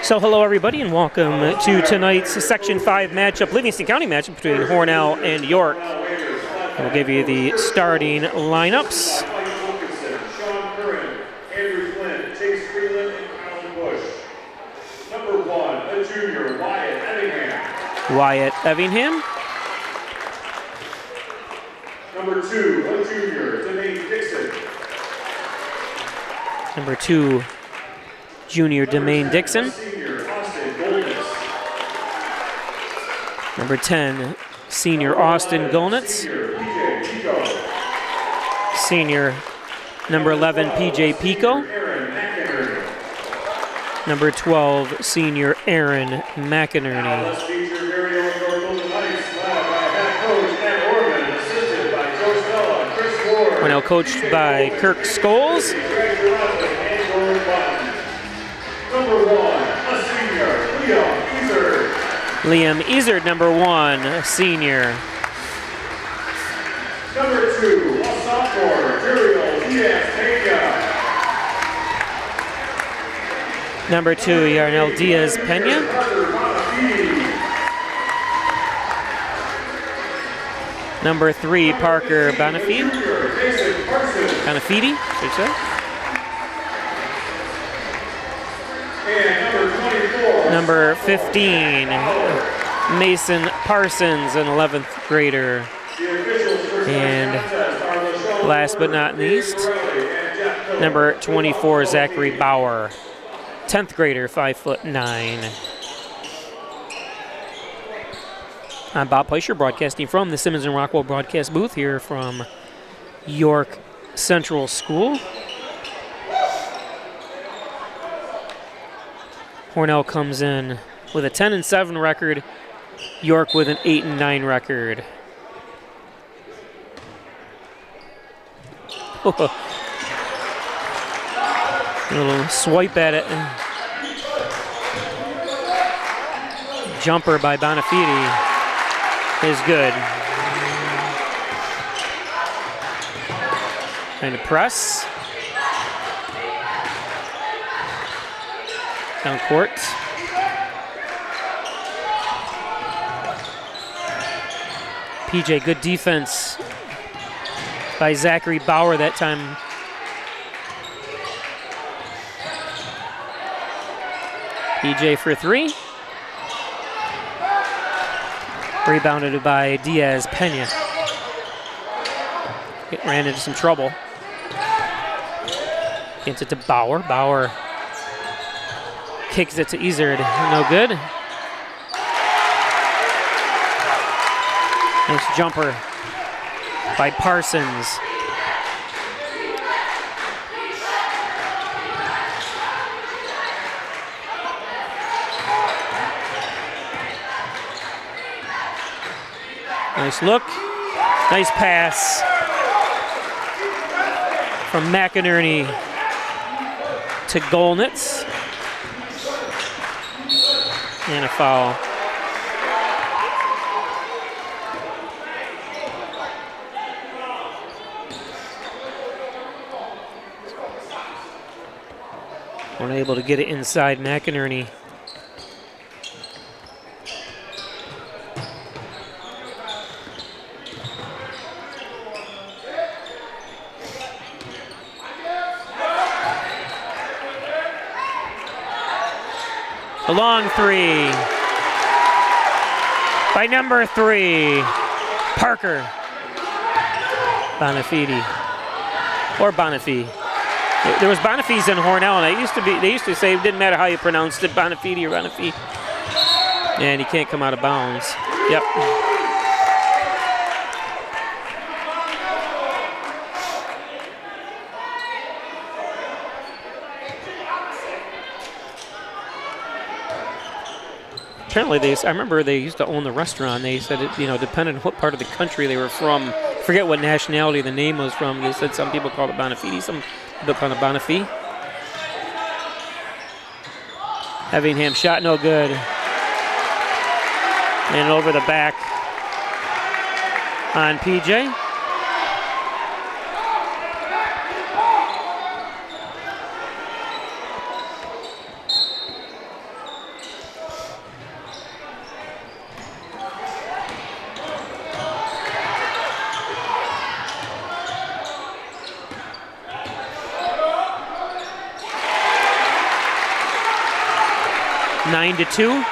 So hello everybody and welcome to tonight's Section 5 matchup, Livingston County matchup between Hornell and York. We'll give you the starting lineups. Number 1, a junior, Wyatt Evingham. Number 2, a junior, Demaine Dixon. Number 2, junior Demaine Dixon. Number 10, senior Austin Golnitz. Senior number 11, PJ Pico. Number 12, senior Aaron McInerney. We're now coached by Kirk Scholes. Number 1, a senior, Liam Ezard, number 1, a senior. Number 2, a sophomore, Diaz-Pena. Number 2, Yarnell Diaz-Pena. Number 3, Parker Bonafide. Bonafide, should I say. Number 15, Mason Parsons, an 11th grader. And last but not least, number 24, Zachary Bauer, 10th grader, 5'9". I'm Bob Peischer, broadcasting from the Simmons and Rockwell broadcast booth here from York Central School. Hornell comes in with a 10-7 record, York with an 8-9 record. A little swipe at it. Jumper by Bonafide is good. Trying to press. Down court. PJ, good defense by Zachary Bauer that time. PJ for 3. Rebounded by Diaz-Pena. It ran into some trouble. Gets it to Bauer. Bauer kicks it to Ezard. No good. Nice jumper by Parsons. Nice look. Nice pass from McInerney to Golnitz. And a foul. Unable to get it inside McInerney. A long 3 by number 3, Parker Bonafide, or Bonafide. There was Bonafides in Hornell, and they used to say it didn't matter how you pronounced it, Bonafide or Bonafide. And he can't come out of bounds. Yep. Apparently, I remember they used to own the restaurant. They said it, depended on what part of the country they were from. I forget what nationality the name was from. They said some people called it Bonafide, some people called it Bonafide. Evingham shot no good. And over the back on PJ. 9-2.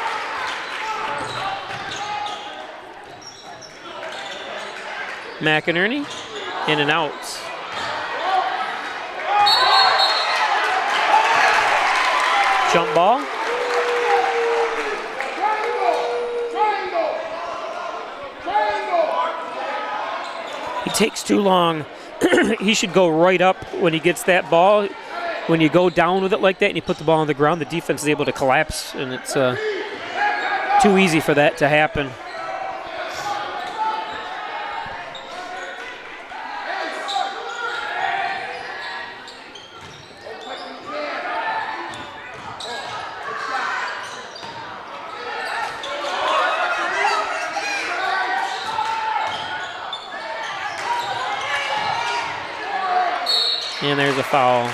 McInerney in and out. Jump ball. He takes too long. He should go right up when he gets that ball. When you go down with it like that and you put the ball on the ground, the defense is able to collapse, and it's too easy for that to happen. And there's a foul.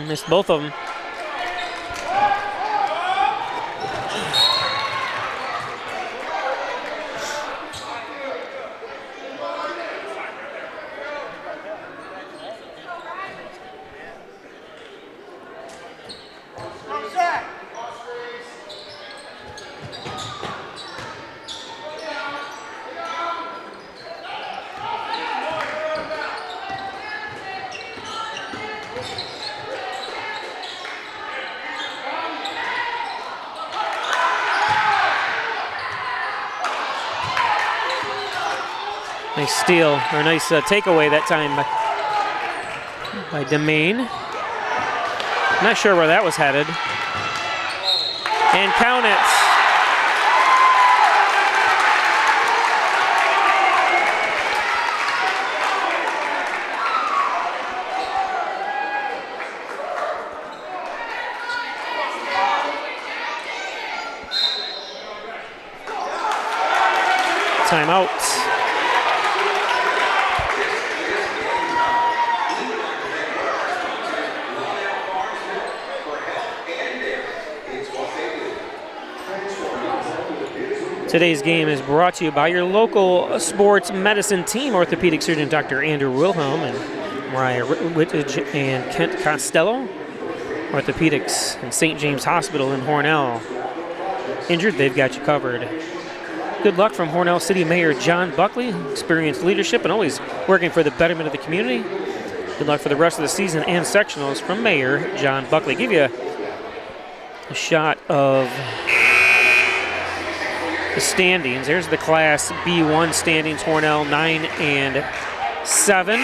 Missed both of them. Nice steal, or nice takeaway that time by Demain. Not sure where that was headed. And count it. Timeout. Today's game is brought to you by your local sports medicine team, orthopedic surgeon Dr. Andrew Wilhelm and Mariah Whittage and Kent Costello. Orthopedics and St. James Hospital in Hornell. Injured, they've got you covered. Good luck from Hornell City Mayor John Buckley, experienced leadership and always working for the betterment of the community. Good luck for the rest of the season and sectionals from Mayor John Buckley. Give you a shot of the standings. There's the Class B1 standings. Hornell 9 and 7.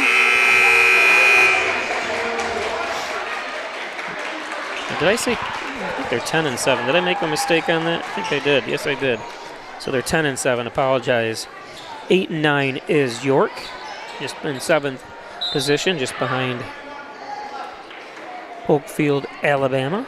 Did I say? I think they're 10 and 7. Did I make a mistake on that? I think I did. Yes, I did. So they're 10 and 7. Apologize. 8 and 9 is York, just in 7th position, just behind Oakfield, Alabama.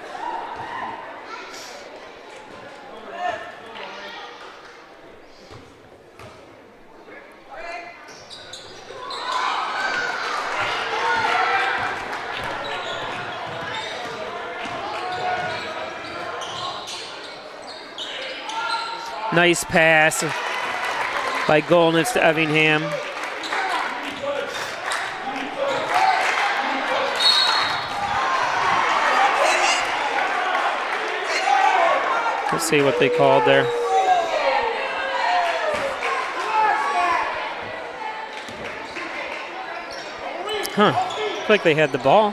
Nice pass by Golnitz to Evingham. Let's see what they called there. Looks like they had the ball.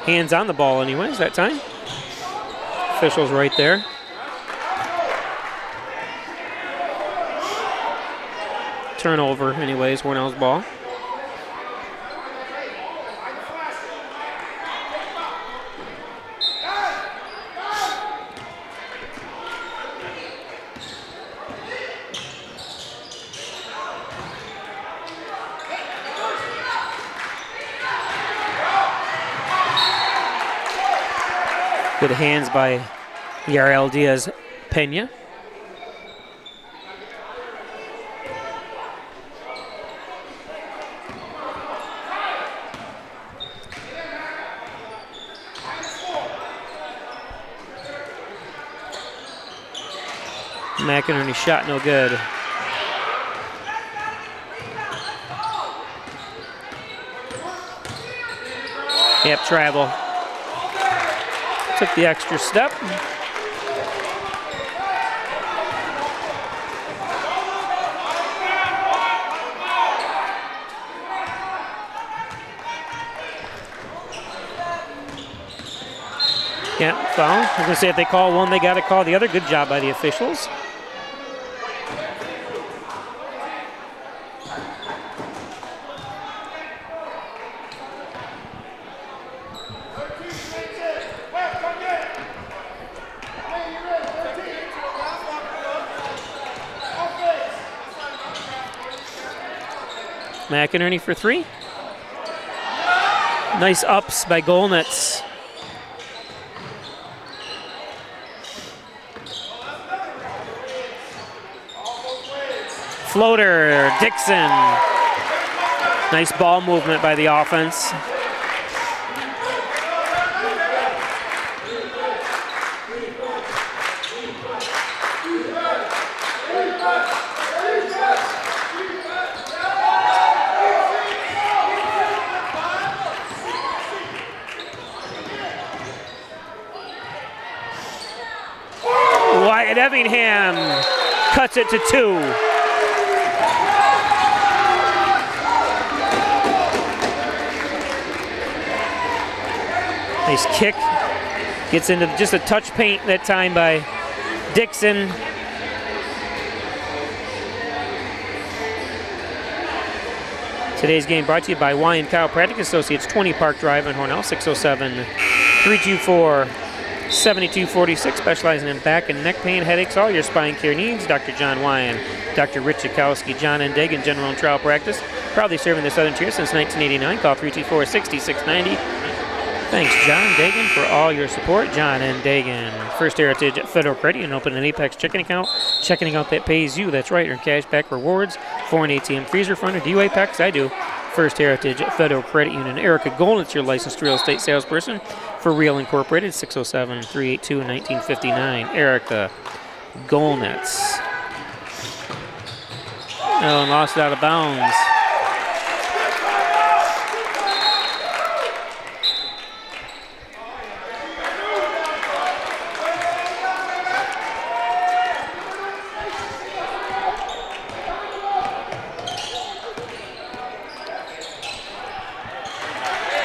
Hands on the ball anyways that time. Officials right there. Turnover anyways, Hornell's ball. Good hands by Yarel Diaz Pena. McInerney shot no good. Yep, travel. Took the extra step. Yeah, foul. I was going to say if they call one, they got to call the other. Good job by the officials. McInerney for three. Nice ups by Golnitz. Floater, Dixon. Nice ball movement by the offense. Wyatt Evingham cuts it to 2. Nice kick. Gets into just a touch paint that time by Dixon. Today's game brought to you by Wyan Chiropractic Associates, 20 Park Drive in Hornell, 607-324-7246. Specializing in back and neck pain, headaches, all your spine care needs. Dr. John Wyan, Dr. Rich Zukowski, John N. Dagan, General and Trial Practice. Proudly serving the Southern Tier since 1989. Call 324-6690. Thanks, John Dagan, for all your support. John N. Dagan, First Heritage Federal Credit, and open an Apex checking account that pays you. That's right, earn cash back rewards for an ATM freezer fund. Do you Apex? I do. First Heritage Federal Credit Union. Erica Golnitz, your licensed real estate salesperson for Real Incorporated, 607-382-1959. Erica Golnitz. Oh, lost it out of bounds.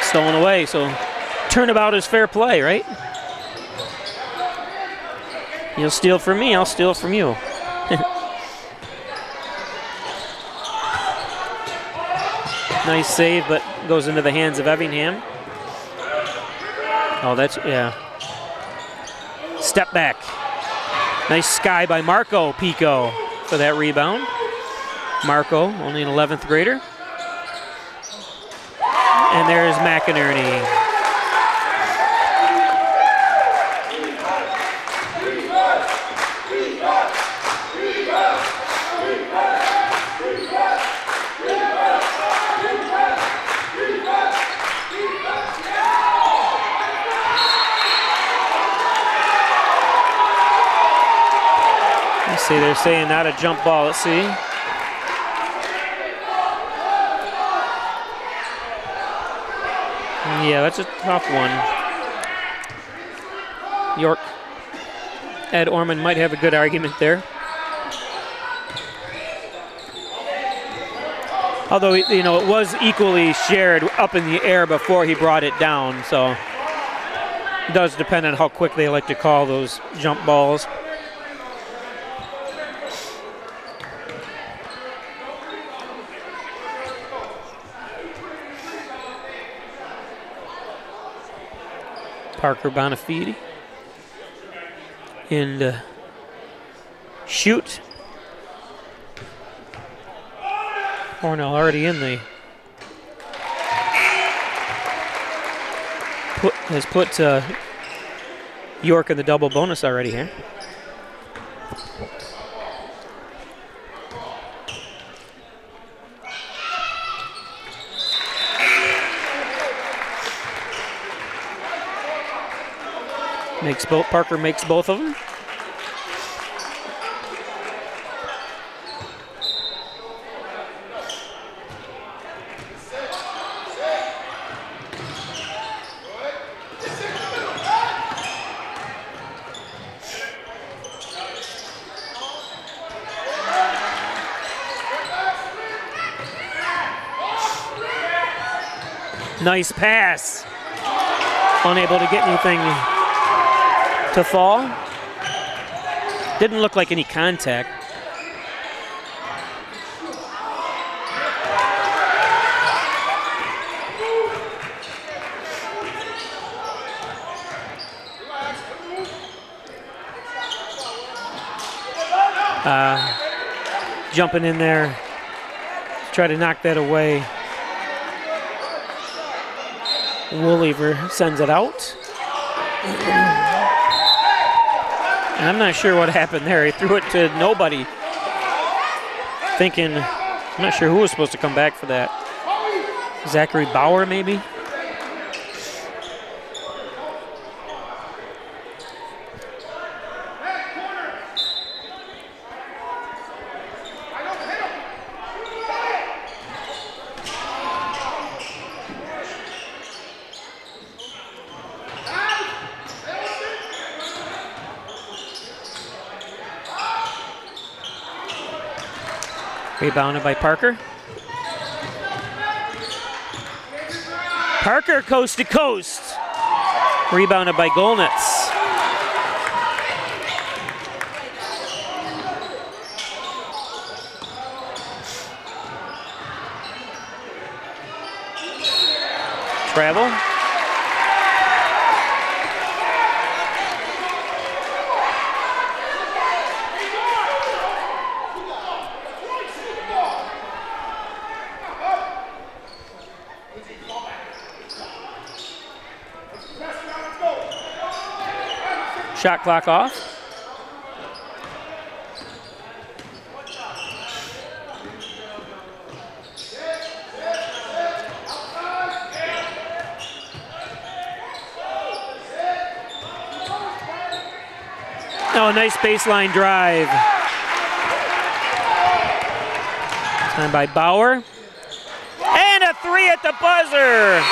Stolen away, so turnabout is fair play, right? You'll steal from me, I'll steal from you. Nice save, but goes into the hands of Evingham. Oh, that's, yeah. Step back. Nice sky by Marco Pico for that rebound. Marco, only an 11th grader. And there's McInerney. Let's see, they're saying not a jump ball. Let's see. Yeah, that's a tough one. York, Ed Orman might have a good argument there. Although, you know, it was equally shared up in the air before he brought it down, so it does depend on how quick they like to call those jump balls. Parker Bonafide and shoot. Hornell already in the has put York in the double bonus already here. Parker makes both of them. Nice pass. Unable to get anything to fall. Didn't look like any contact. Jumping in there, try to knock that away. Woolliver sends it out. And I'm not sure what happened there. He threw it to nobody. Thinking, I'm not sure who was supposed to come back for that. Zachary Bauer, maybe? Rebounded by Parker. Parker coast to coast. Rebounded by Golnitz. Travel. Shot clock off. Oh, nice baseline drive. Time by Bauer. And a three at the buzzer.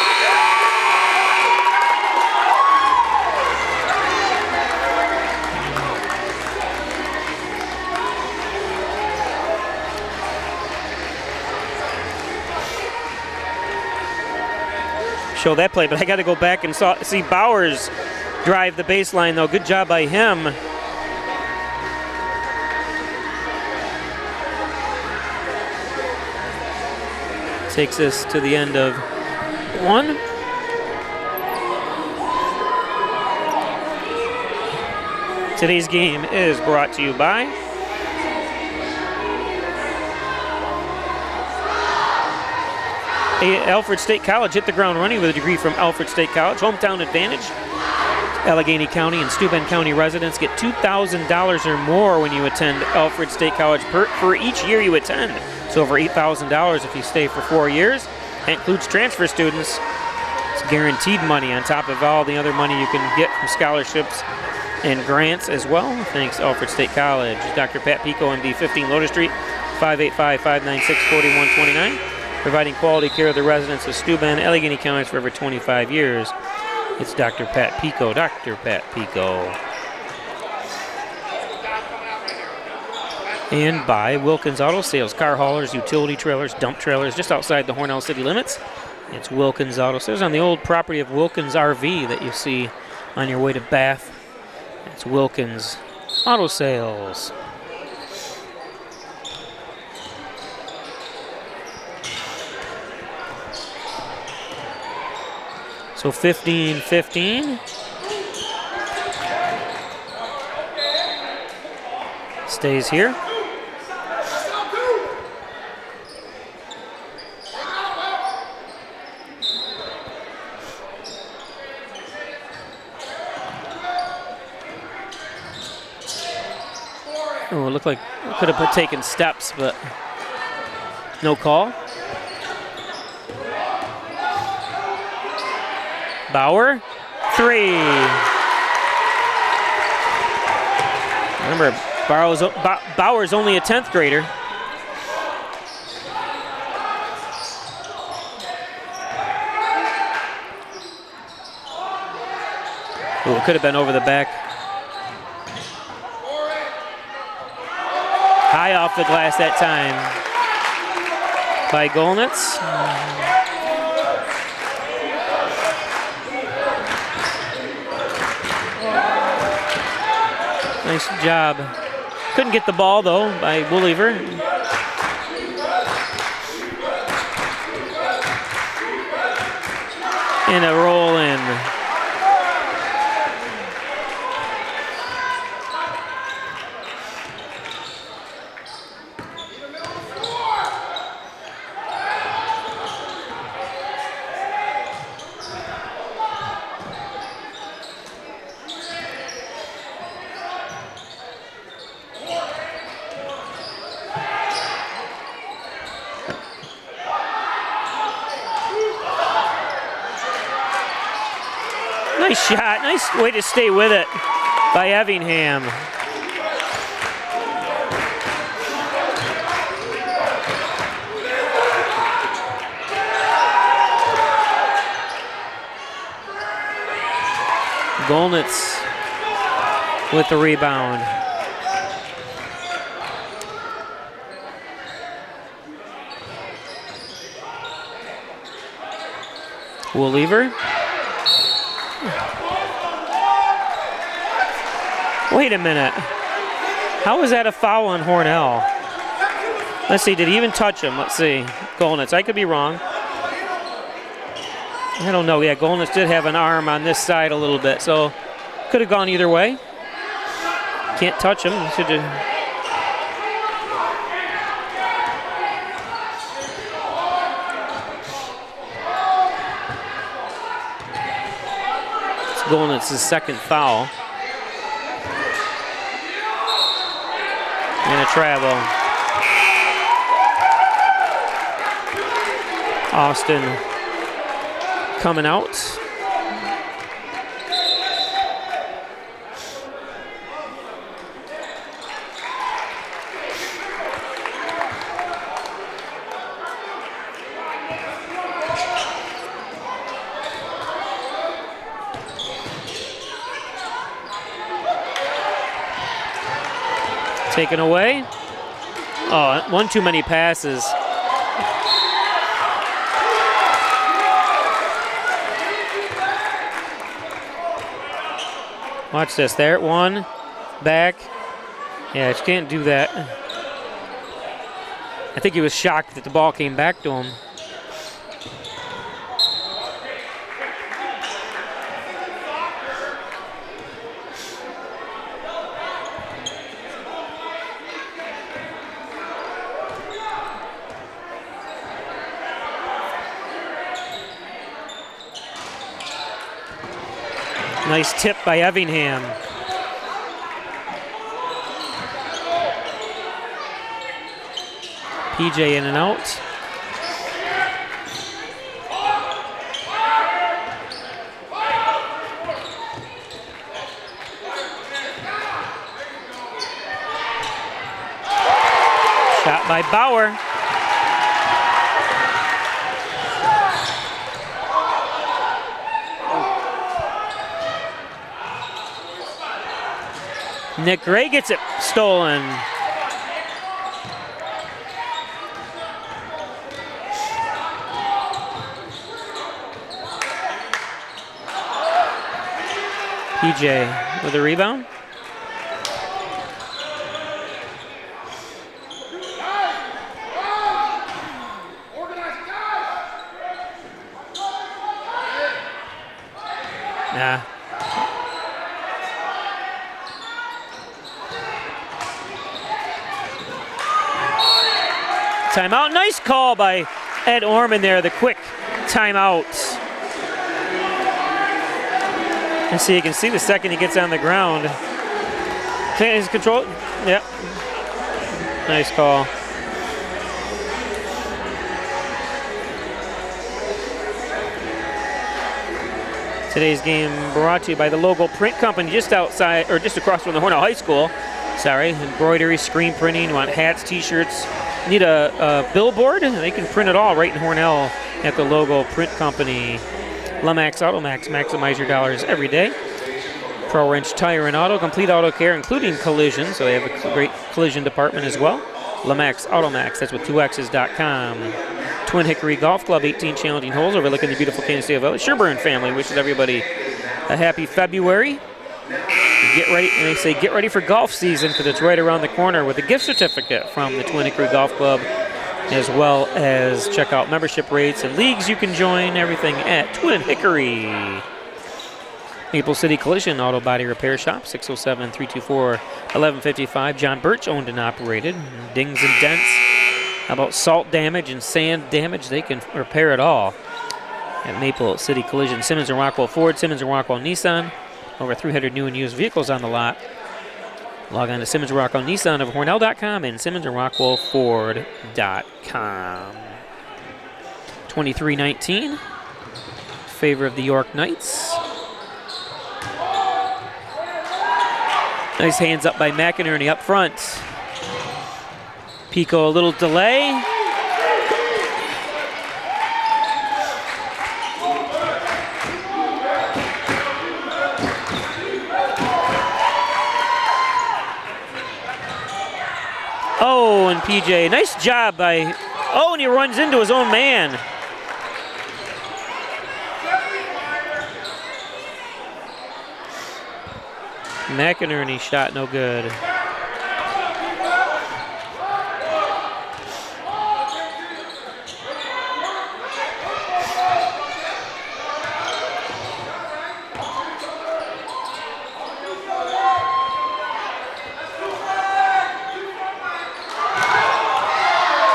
Show that play, but I got to go back and see Bowers drive the baseline, though. Good job by him. Takes us to the end of one. Today's game is brought to you by Alfred State College. Hit the ground running with a degree from Alfred State College. Hometown advantage. Allegheny County and Steuben County residents get $2,000 or more when you attend Alfred State College for each year you attend. So over $8,000 if you stay for 4 years. That includes transfer students. It's guaranteed money on top of all the other money you can get from scholarships and grants as well. Thanks, Alfred State College. Dr. Pat Pico, MD, 15 Lotus Street, 585-596-4129. Providing quality care of the residents of Steuben, Allegheny counties for over 25 years. It's Dr. Pat Pico. Dr. Pat Pico. And by Wilkins Auto Sales. Car haulers, utility trailers, dump trailers just outside the Hornell city limits. It's Wilkins Auto Sales on the old property of Wilkins RV that you see on your way to Bath. It's Wilkins Auto Sales. So 15-15. Stays here. Oh, it looked like it could have taken steps, but no call. Bauer, three. Remember, Bauer's only a 10th grader. Ooh, it could have been over the back. High off the glass that time by Golnitz. Nice job. Couldn't get the ball, though, by Woollever. And a roll in. Nice shot. Nice way to stay with it by Effingham. Golnitz with the rebound. Woollever. Wait a minute. How was that a foul on Hornell? Let's see, did he even touch him? Let's see. Golnitz, I could be wrong. I don't know. Yeah, Golnitz did have an arm on this side a little bit, so could have gone either way. Can't touch him. Should have. It's Golnitz's second foul. And a travel. Austin coming out. Taken away. Oh, one too many passes. Watch this. There, one, back. Yeah, you can't do that. I think he was shocked that the ball came back to him. Nice tip by Effingham. PJ in and out. Shot by Bauer. Nick Gray gets it stolen. PJ with a rebound. Nah. Timeout. Nice call by Ed Orman there, the quick timeout. And see, you can see the second he gets on the ground. His control. Yep. Nice call. Today's game brought to you by the local print company just outside, or just across from the Hornell High School. Sorry, embroidery, screen printing, you want hats, t-shirts. Need a billboard? They can print it all right in Hornell at the logo print company. Lemax Automax, maximize your dollars every day. Pro Wrench Tire and Auto, complete auto care, including collision. So they have a great collision department as well. Lemax Automax, that's with 2x's.com. Twin Hickory Golf Club, 18 challenging holes overlooking the beautiful Kansas City Valley. Sherburne family wishes everybody a happy February. Get ready, and they say get ready for golf season because it's right around the corner with a gift certificate from the Twin Hickory Golf Club, as well as check out membership rates and leagues you can join, everything at Twin Hickory. Maple City Collision Auto Body Repair Shop, 607-324-1155. John Birch owned and operated. Dings and dents. How about salt damage and sand damage? They can repair it all at Maple City Collision. Simmons and Rockwell Ford, Simmons and Rockwell Nissan. Over 300 new and used vehicles on the lot. Log on to Simmons and Rockwell Nissan of Hornell.com and Simmons and Rockwell Ford.com. 23-19. Favor of the York Knights. Nice hands up by McInerney up front. Pico a little delay. Oh, and PJ, nice job by, oh, and he runs into his own man. McInerney shot no good.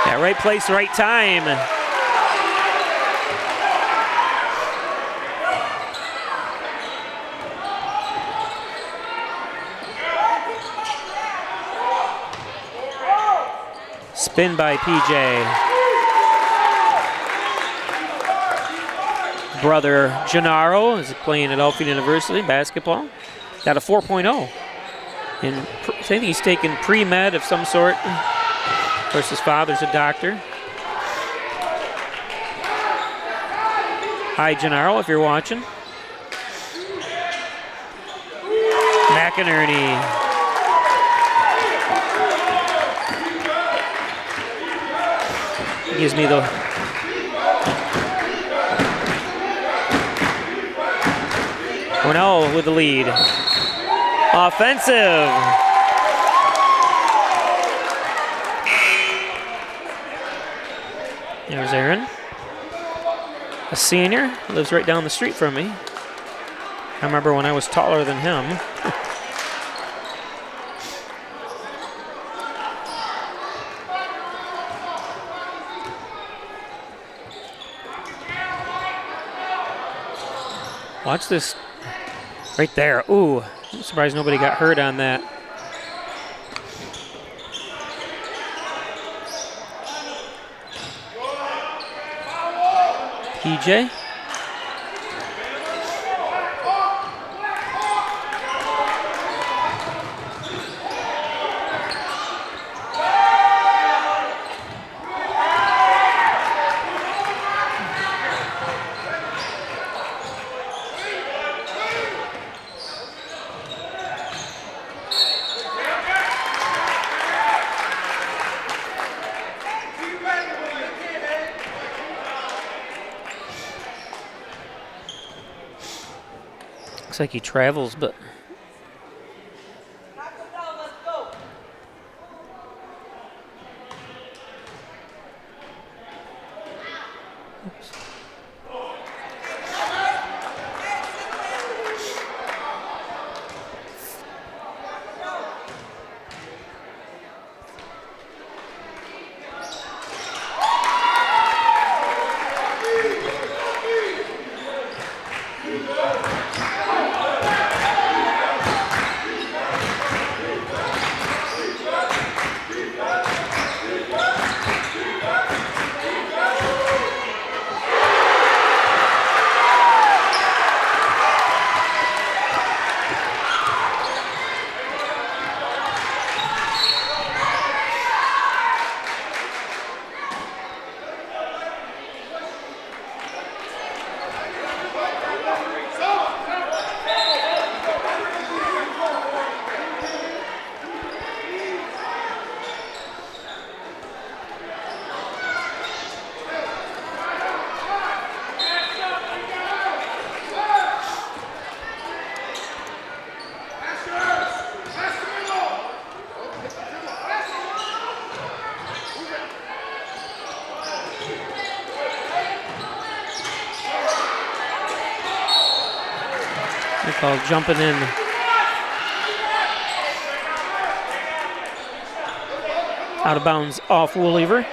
Yeah, right place, right time. Spin by PJ. Brother Gennaro is playing at Elfie University basketball. Got a 4.0. And I think he's taken pre-med of some sort. Of course, his father's a doctor. Hi, Gennaro, if you're watching. McInerney. Gives me the Hornell with the lead. Offensive. There's Aaron, a senior, lives right down the street from me. I remember when I was taller than him. Watch this right there. Ooh, I'm surprised nobody got hurt on that. PJ. Looks like he travels, but called jumping in. Out of bounds off Woollever.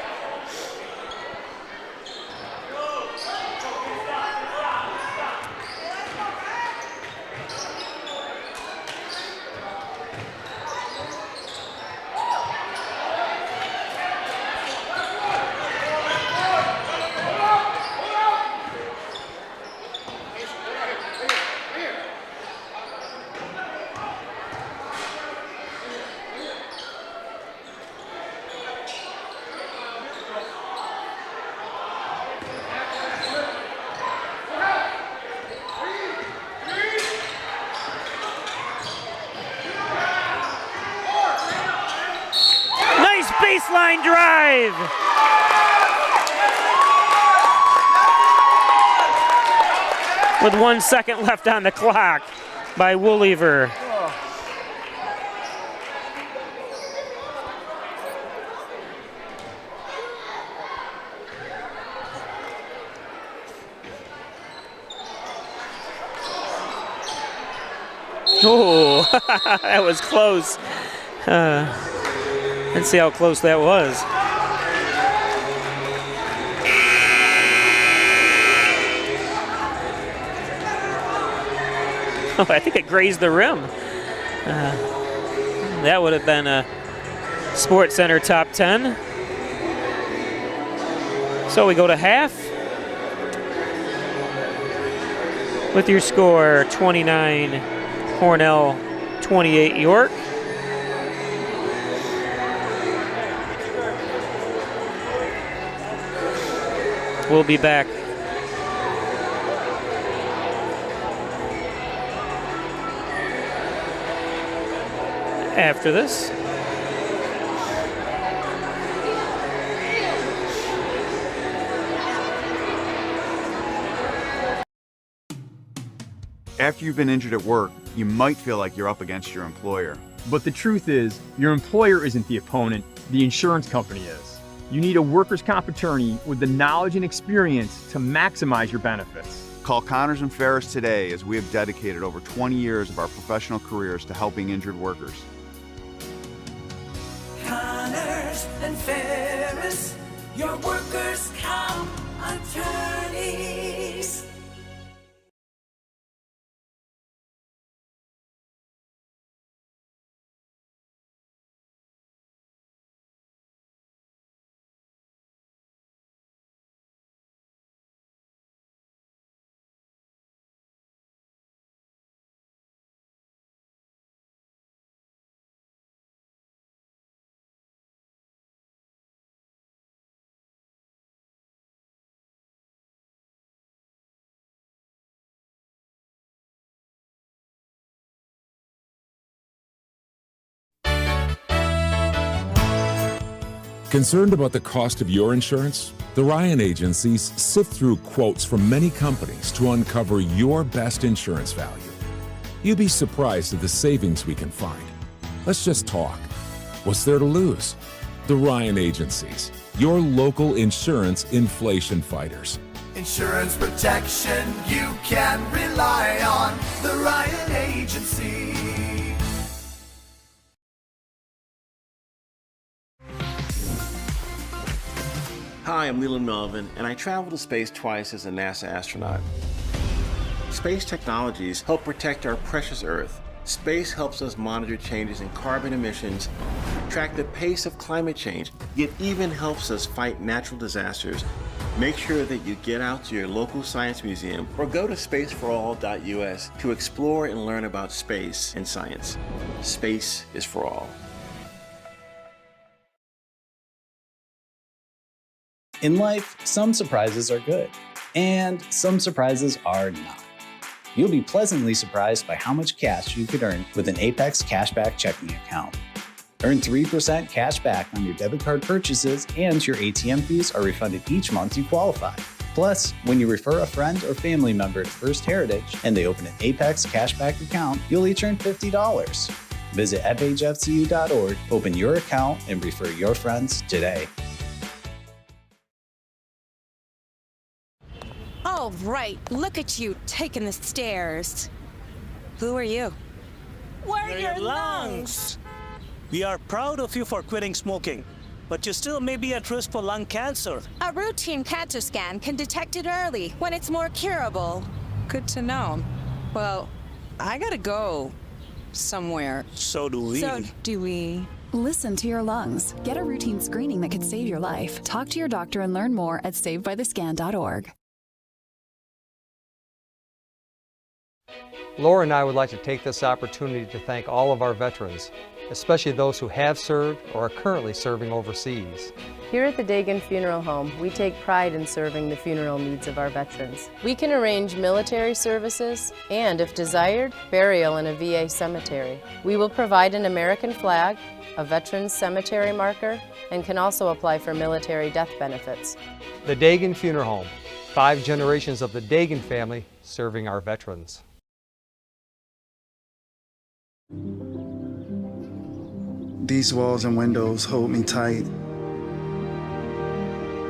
Baseline drive. With 1 second left on the clock by Woollever. Oh, that was close. Let's see how close that was. Oh, I think it grazed the rim. That would have been a Sports Center top 10. So we go to half with your score 29 Hornell, 28 York. We'll be back after this. After you've been injured at work, you might feel like you're up against your employer. But the truth is, your employer isn't the opponent, the insurance company is. You need a workers' comp attorney with the knowledge and experience to maximize your benefits. Call Connors and Ferris today, as we have dedicated over 20 years of our professional careers to helping injured workers. Connors and Ferris, your workers' comp attorneys. Concerned about the cost of your insurance? The Ryan agencies sift through quotes from many companies to uncover your best insurance value. You'd be surprised at the savings we can find. Let's just talk. What's there to lose? The Ryan agencies, your local insurance inflation fighters. Insurance protection you can rely on. The Ryan Agency. Hi, I'm Leland Melvin, and I traveled to space twice as a NASA astronaut. Space technologies help protect our precious Earth. Space helps us monitor changes in carbon emissions, track the pace of climate change. It even helps us fight natural disasters. Make sure that you get out to your local science museum or go to spaceforall.us to explore and learn about space and science. Space is for all. In life, some surprises are good, and some surprises are not. You'll be pleasantly surprised by how much cash you could earn with an Apex Cashback checking account. Earn 3% cash back on your debit card purchases, and your ATM fees are refunded each month you qualify. Plus, when you refer a friend or family member to First Heritage and they open an Apex Cashback account, you'll each earn $50. Visit fhfcu.org, open your account, and refer your friends today. All right, look at you taking the stairs. Who are you? We're your lungs. We are proud of you for quitting smoking, but you still may be at risk for lung cancer. A routine cancer scan can detect it early when it's more curable. Good to know. Well, I gotta go somewhere. So do we. Listen to your lungs. Get a routine screening that could save your life. Talk to your doctor and learn more at savedbythescan.org. Laura and I would like to take this opportunity to thank all of our veterans, especially those who have served or are currently serving overseas. Here at the Dagan Funeral Home, we take pride in serving the funeral needs of our veterans. We can arrange military services and, if desired, burial in a VA cemetery. We will provide an American flag, a veteran's cemetery marker, and can also apply for military death benefits. The Dagan Funeral Home, 5 generations of the Dagan family serving our veterans. These walls and windows hold me tight.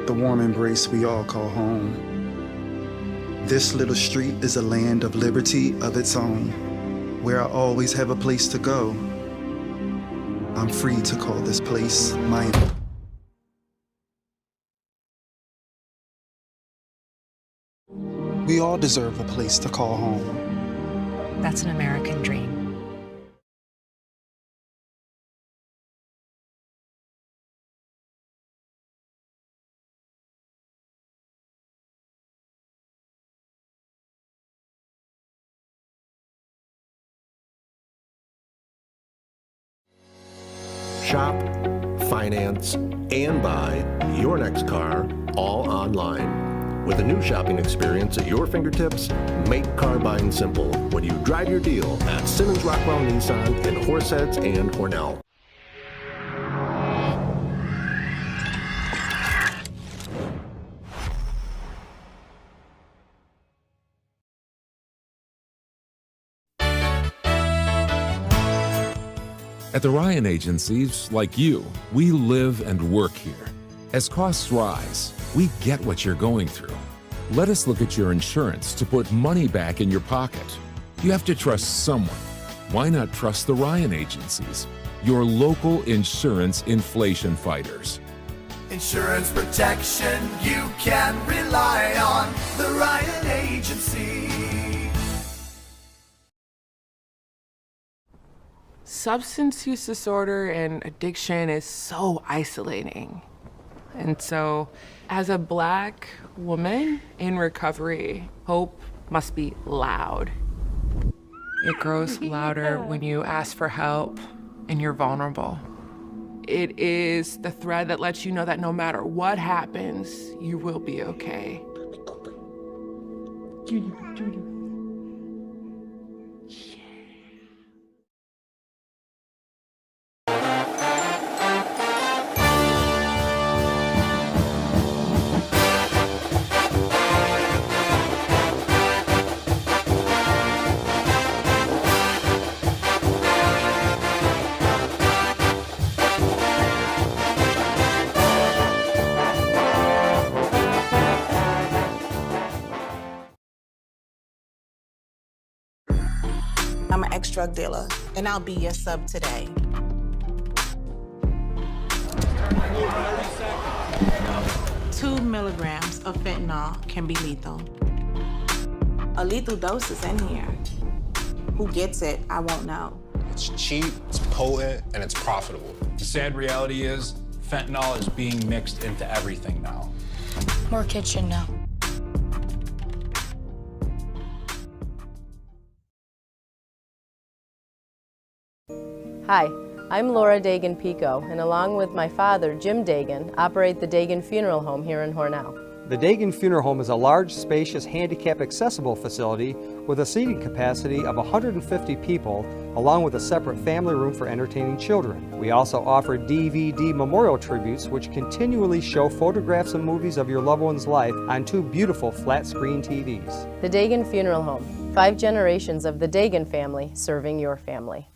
The warm embrace we all call home. This little street is a land of liberty of its own, where I always have a place to go. I'm free to call this place mine. We all deserve a place to call home. That's an American dream. Shop, finance, and buy your next car all online. With a new shopping experience at your fingertips, make car buying simple when you drive your deal at Simmons Rockwell Nissan in Horseheads and Hornell. At the Ryan Agencies, like you, we live and work here. As costs rise, we get what you're going through. Let us look at your insurance to put money back in your pocket. You have to trust someone. Why not trust the Ryan Agencies, your local insurance inflation fighters? Insurance protection you can rely on. The Ryan Agency. Substance use disorder and addiction is so isolating. And so, as a Black woman in recovery, hope must be loud. It grows louder when you ask for help and you're vulnerable. It is the thread that lets you know that no matter what happens, you will be okay. I'm an ex-drug dealer, and I'll be your sub today. Two milligrams of fentanyl can be lethal. A lethal dose is in here. Who gets it, I won't know. It's cheap, it's potent, and it's profitable. The sad reality is, fentanyl is being mixed into everything now. More kids should know. Hi, I'm Laura Dagan-Pico, and along with my father, Jim Dagan, operate the Dagan Funeral Home here in Hornell. The Dagan Funeral Home is a large, spacious, handicap-accessible facility with a seating capacity of 150 people, along with a separate family room for entertaining children. We also offer DVD memorial tributes, which continually show photographs and movies of your loved one's life on 2 beautiful flat-screen TVs. The Dagan Funeral Home, 5 generations of the Dagan family serving your family.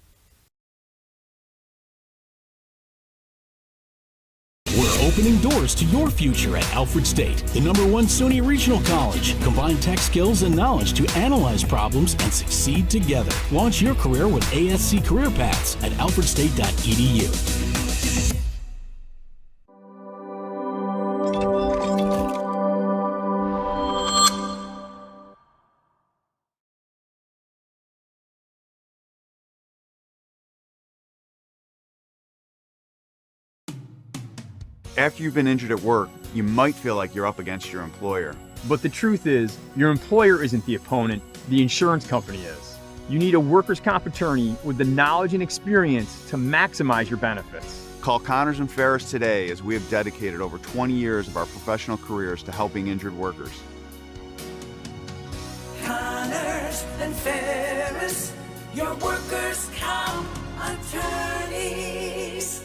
We're opening doors to your future at Alfred State, the #1 SUNY Regional College. Combine tech skills and knowledge to analyze problems and succeed together. Launch your career with ASC Career Paths at alfredstate.edu. After you've been injured at work, you might feel like you're up against your employer. But the truth is, your employer isn't the opponent, the insurance company is. You need a workers' comp attorney with the knowledge and experience to maximize your benefits. Call Connors and Ferris today, as we have dedicated over 20 years of our professional careers to helping injured workers. Connors and Ferris, your workers' comp attorneys.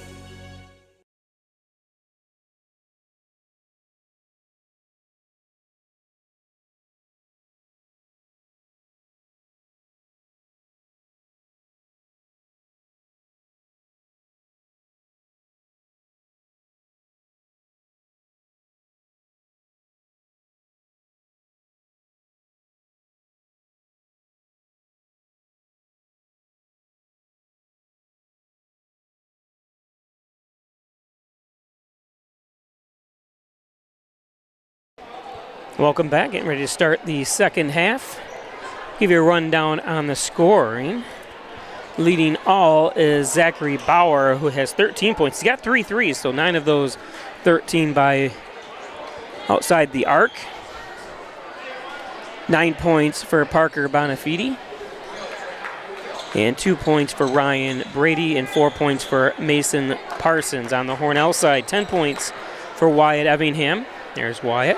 Welcome back. Getting ready to start the second half. Give you a rundown on the scoring. Leading all is Zachary Bauer, who has 13 points. He's got 3 threes, so 9 of those 13 by outside the arc. 9 points for Parker Bonafide. And 2 points for Ryan Brady and 4 points for Mason Parsons. On the Hornell side, 10 points for Wyatt Evingham. There's Wyatt.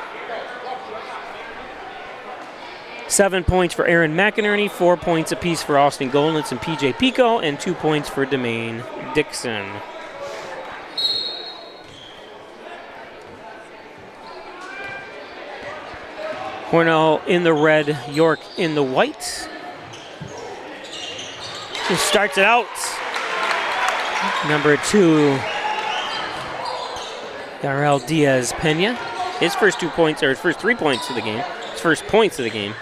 7 points for Aaron McInerney, 4 points apiece for Austin Golnitz and PJ Pico, and 2 points for Demaine Dixon. Hornell in the red, York in the white. Who starts it out? Number 2, Darrell Diaz Pena. His first 2 points, or his first 3 points of the game. His first points of the game.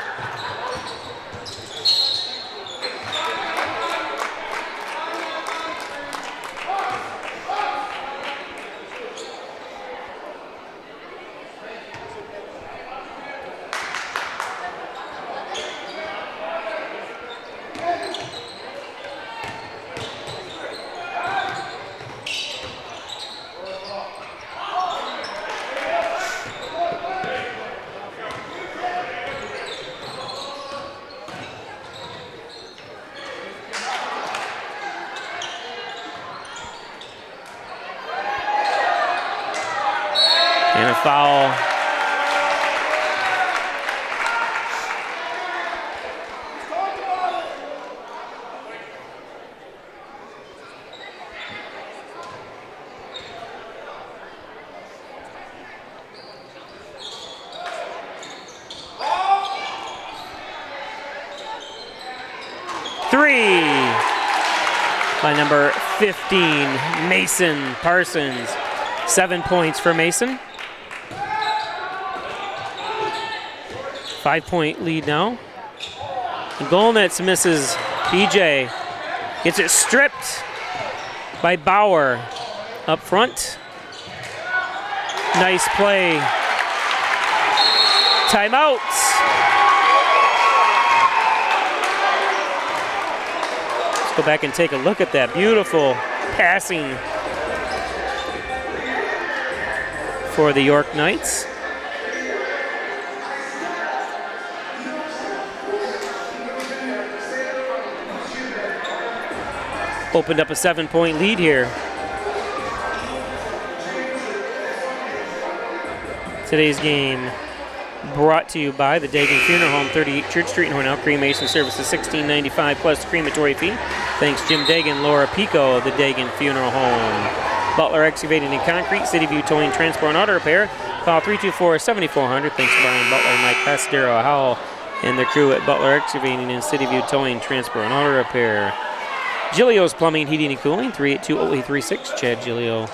And a foul. Three by number 15, Mason Parsons. 7 points for Mason. 5-point lead now. Golnitz misses. BJ gets it stripped by Bauer up front. Nice play. Timeout. Let's go back and take a look at that. Beautiful passing for the York Knights. Opened up a 7-point lead here. Today's game brought to you by the Dagan Funeral Home, 38 Church Street in Hornell. Cremation services $16.95 plus crematory fee. Thanks Jim Dagan, Laura Pico, the Dagan Funeral Home. Butler Excavating and Concrete, City View Towing, Transport and Auto Repair. Call 324-7400. Thanks to Brian Butler, Mike Pasdero, Howell, and the crew at Butler Excavating and City View Towing, Transport and Auto Repair. Gilio's Plumbing, Heating and Cooling, 382-0836. Chad Gilio,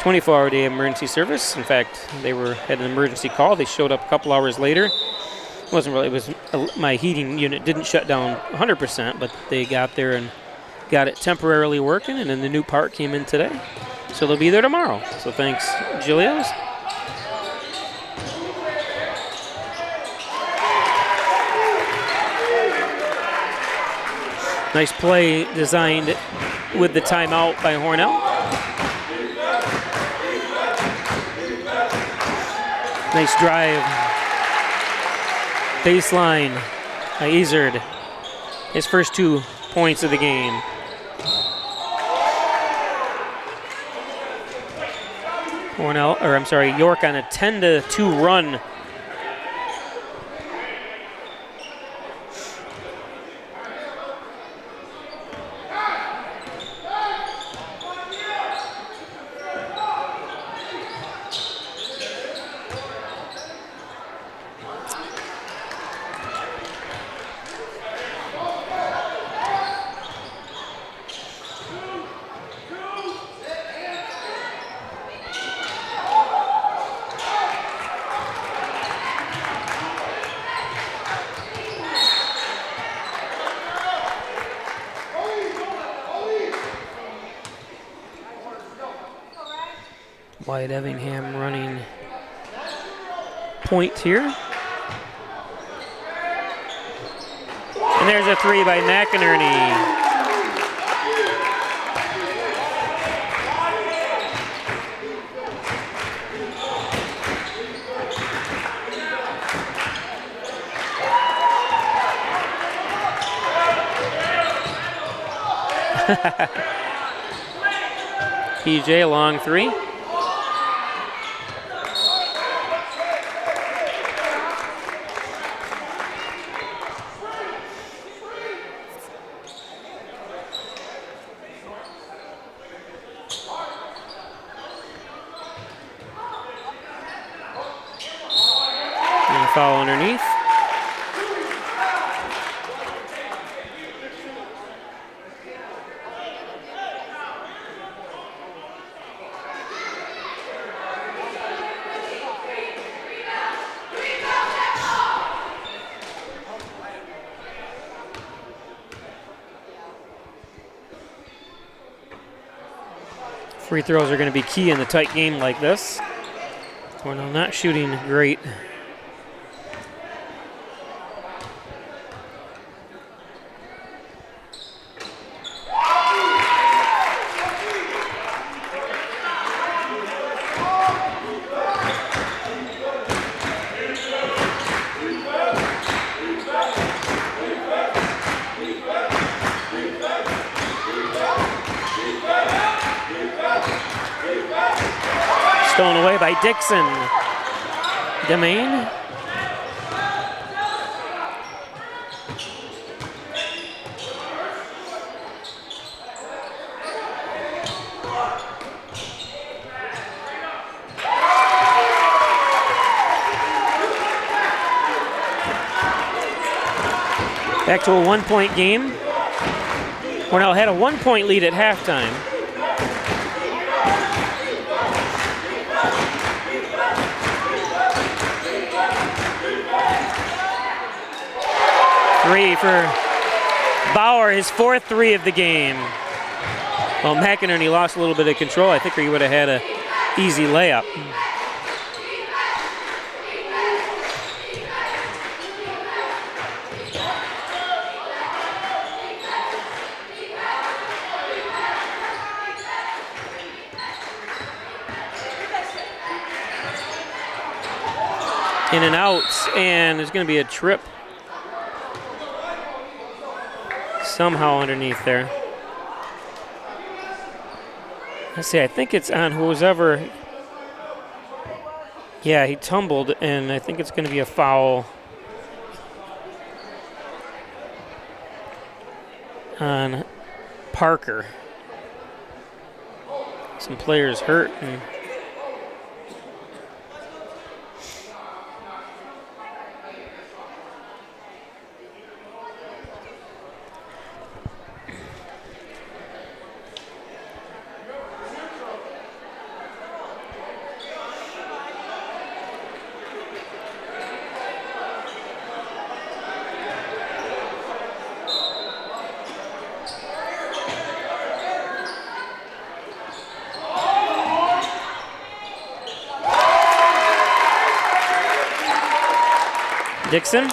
24-hour day emergency service. In fact, they had an emergency call. They showed up a couple hours later. It wasn't really, it was my heating unit didn't shut down 100%, but they got there and got it temporarily working, and then the new part came in today. So they'll be there tomorrow. So thanks, Giglio's. Nice play designed with the timeout by Hornell. Nice drive. Baseline by Ezard. His first 2 points of the game. York on a 10-2 run. Wyatt Evingham running point here. And there's a 3 by McInerney. PJ, long 3. Foul underneath. Free throws are going to be key in a tight game like this. Hornell not shooting great. Stolen away by Dixon. Demain. Back to a 1-point game. Hornell had a 1-point lead at halftime. Three for Bauer, his 4th 3 of the game. Well, McInerney lost a little bit of control. I think he would have had an easy layup. In and out, and there's going to be a trip somehow underneath there. Let's see, I think it's on whoever. Yeah, he tumbled, and I think it's going to be a foul on Parker. Some players hurt. And Dixon.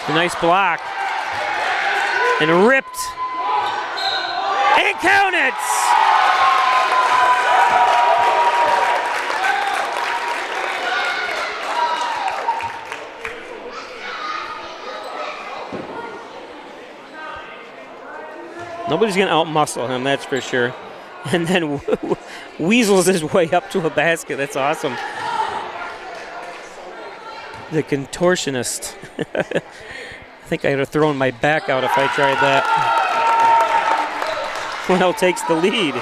A nice block. And ripped. And count it! Nobody's going to outmuscle him, that's for sure. And then weasels his way up to a basket. That's awesome. The contortionist. I think I would have thrown my back out if I tried that. Hornell takes the lead.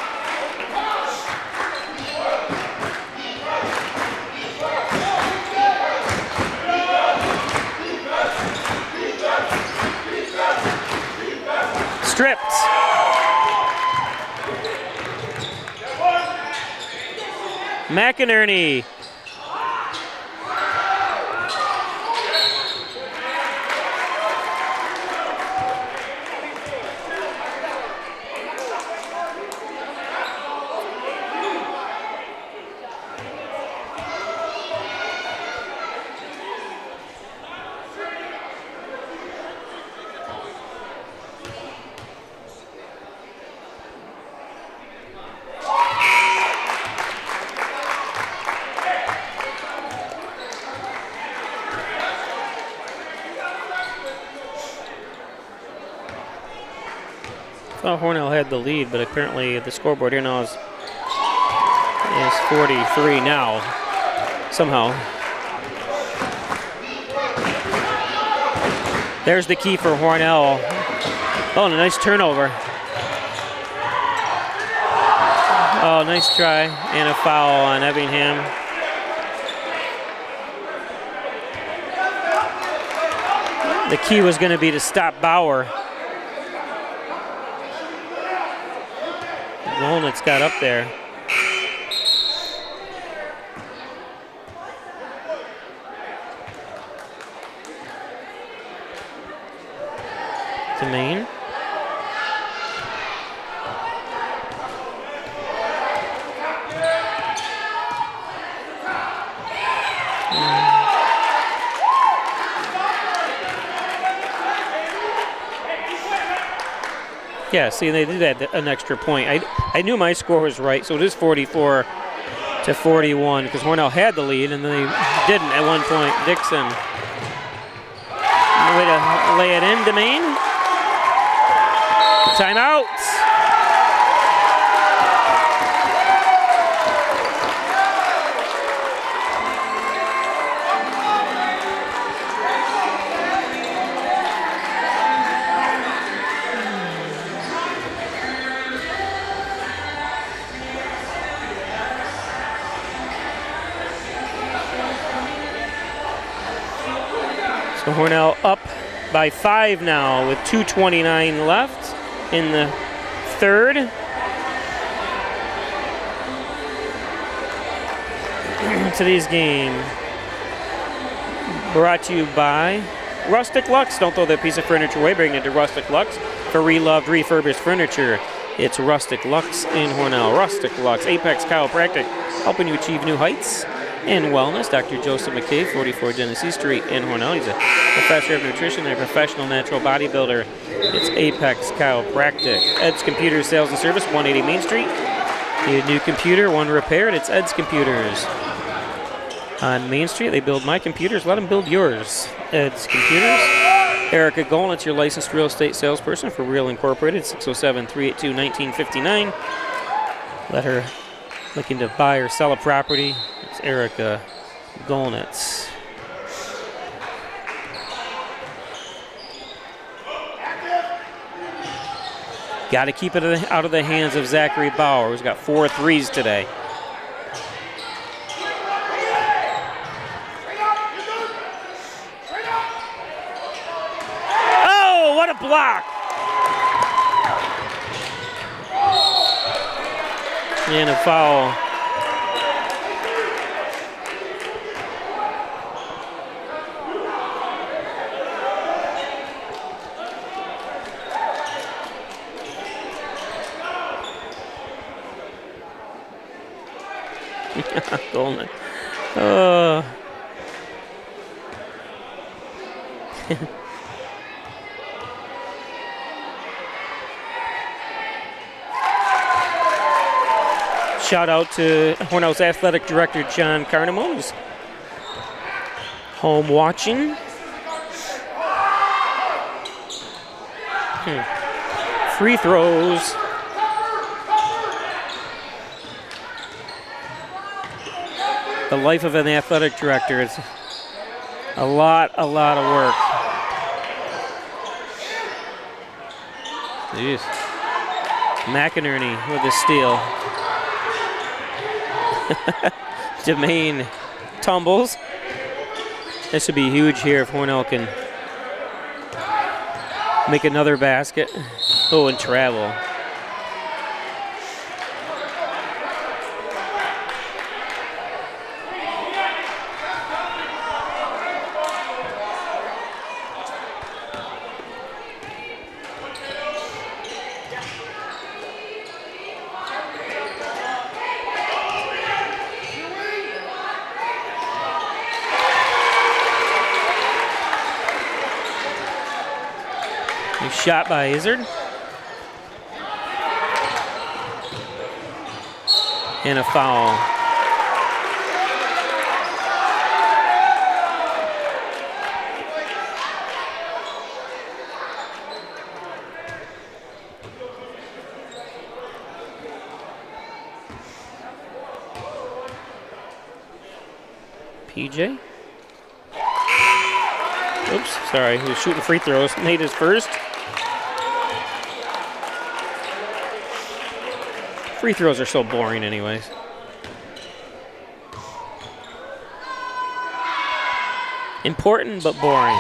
Stripped. McInerney. Well, Hornell had the lead, but apparently the scoreboard here now is 43 now, somehow. There's the key for Hornell. Oh, and a nice turnover. Oh, nice try, and a foul on Evingham. The key was going to be to stop Bauer. Golnitz got up there. To Maine. Yeah, see, they did add an extra point. I knew my score was right, so it is 44 to 41 because Hornell had the lead and then they didn't at one point. Dixon. Way to lay it in to Maine. Timeout. So Hornell up by 5 now with 2:29 left in the third. Today's game brought to you by Rustic Lux. Don't throw that piece of furniture away. Bring it to Rustic Lux for reloved, refurbished furniture. It's Rustic Lux in Hornell. Rustic Lux, Apex Chiropractic, helping you achieve new heights and wellness. Dr. Joseph McKay, 44 Genesee Street in Hornell. He's a professor of nutrition and a professional natural bodybuilder. It's Apex Chiropractic. Ed's Computer Sales and Service, 180 Main Street. Need a new computer, one repaired, it's Ed's Computers. On Main Street, they build my computers, let them build yours. Ed's Computers. Erica Golnitz, your licensed real estate salesperson for Real Incorporated, 607-382-1959. Let her looking to buy or sell a property. It's Erica Golnitz. Got to keep it out of the hands of Zachary Bauer, who's got 4 threes today. block. And a foul. Golden. Shout out to Hornell's athletic director, John Carnamo, who's home watching. Free throws. The life of an athletic director is a lot of work. Jeez. McInerney with the steal. Demain tumbles. This would be huge here if Hornell can make another basket. Oh, and travel. Shot by Izzard. And a foul. PJ. Oops, sorry, he was shooting free throws. Made his first. Free throws are so boring anyways. Important but boring.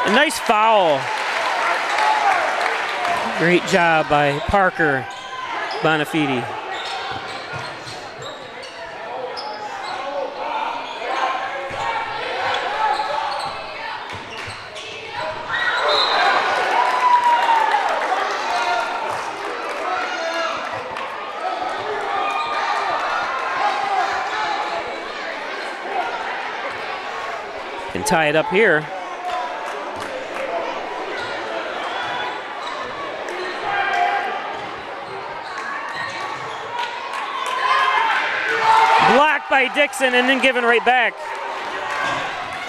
A nice foul. Great job by Parker Bonafide. Can tie it up here. By Dixon and then given right back.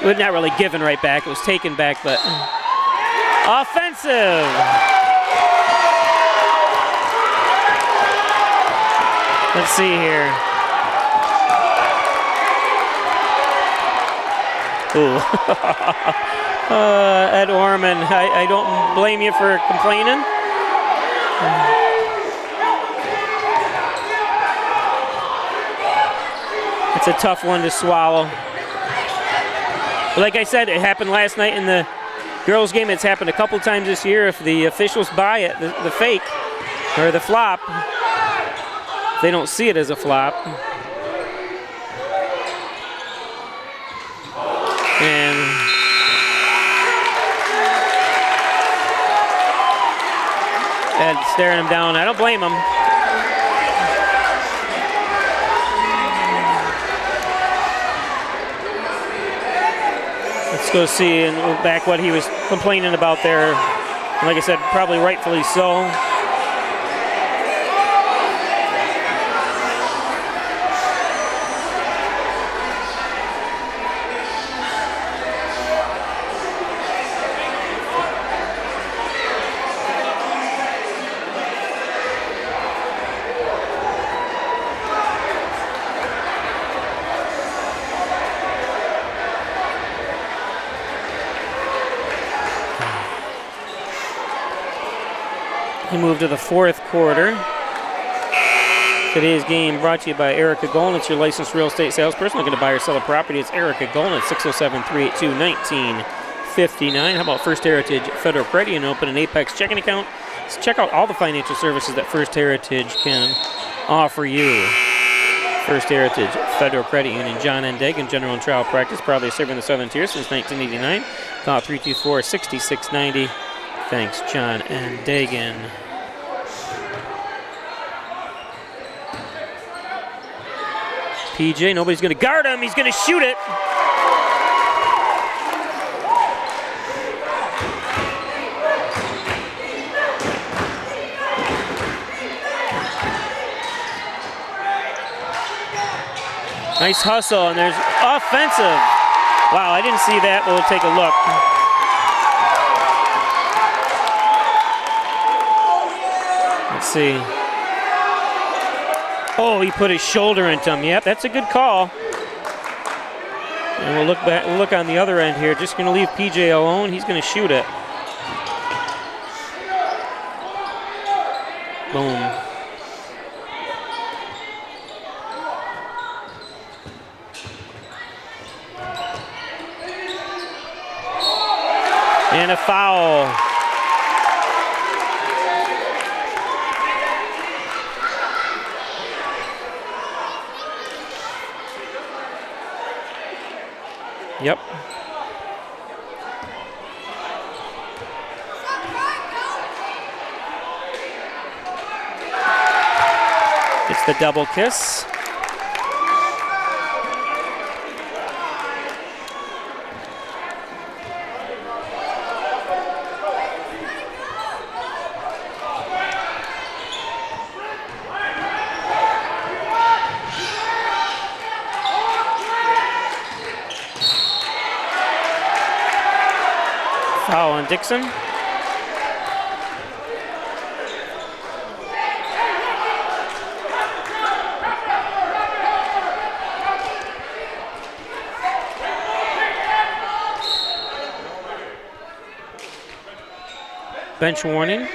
Well, not really given right back, it was taken back, but offensive. Let's see here. Ooh. Ed Orman, I don't blame you for complaining. It's a tough one to swallow. Like I said, it happened last night in the girls' game. It's happened a couple times this year. If the officials buy it, the fake or the flop, they don't see it as a flop. And Ed staring him down. I don't blame him. Let's go see and back what he was complaining about there. Like I said, probably rightfully so. We move to the fourth quarter. Today's game brought to you by Erica Golnitz, your licensed real estate salesperson looking to buy or sell a property. It's Erica Golnitz, 607-382-1959. How about First Heritage Federal Credit Union? Open an Apex checking account. Let's check out all the financial services that First Heritage can offer you. First Heritage Federal Credit Union. John N. Dagan, General and Trial Practice, proudly serving the Southern Tier since 1989. Call 324-6690. Thanks, John N. Dagan. PJ, nobody's going to guard him. He's going to shoot it. Nice hustle, and there's offensive. Wow, I didn't see that, but we'll take a look. Let's see. Oh, he put his shoulder into him. Yep, that's a good call. And we'll look back. We'll look on the other end here. Just going to leave PJ alone. He's going to shoot it. Boom. And a foul. Yep. It's the double kiss. Foul on Dixon. Bench warning.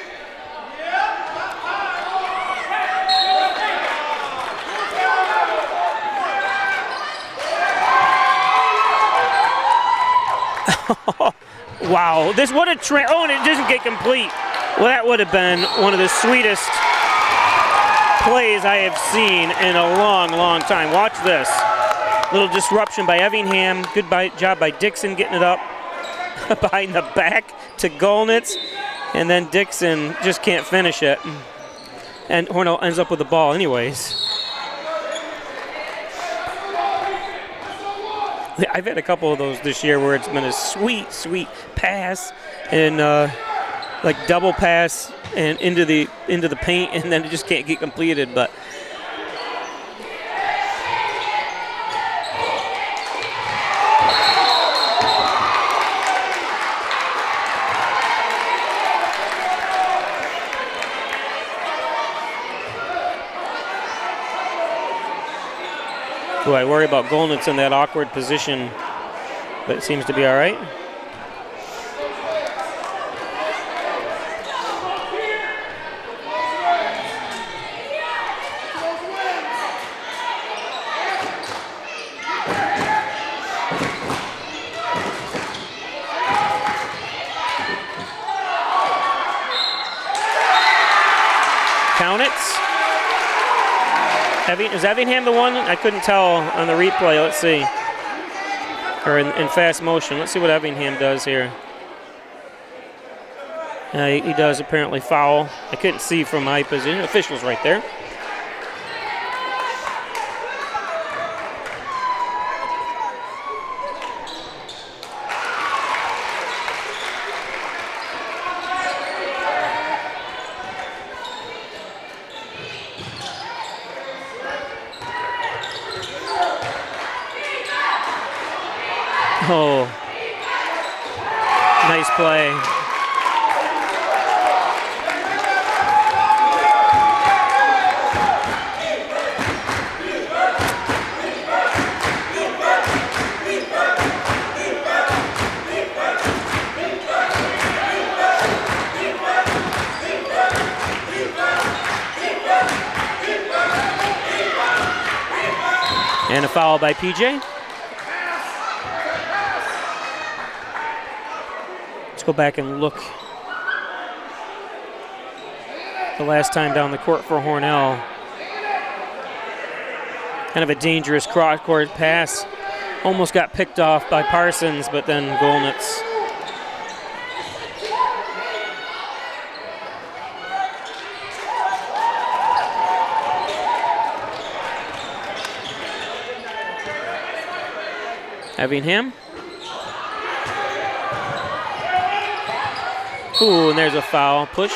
Wow, this what a oh, and it doesn't get complete. Well, that would have been one of the sweetest plays I have seen in a long, long time. Watch this. Little disruption by Evingham. Good job by Dixon getting it up behind the back to Golnitz. And then Dixon just can't finish it. And Hornell ends up with the ball anyways. I've had a couple of those this year where it's been a sweet, sweet pass and like double pass and into the paint, and then it just can't get completed. But do I worry about Golnitz in that awkward position? But it seems to be all right. Count it. Is Evingham the one? I couldn't tell on the replay. Let's see. Or in fast motion. Let's see what Evingham does here. He does apparently foul. I couldn't see from my position. Official's right there. Oh, nice play. foul by PJ. Let's go back and look. The last time down the court for Hornell. Kind of a dangerous cross-court pass. Almost got picked off by Parsons, but then Golnitz. Effingham. Ooh, and there's a foul. Push.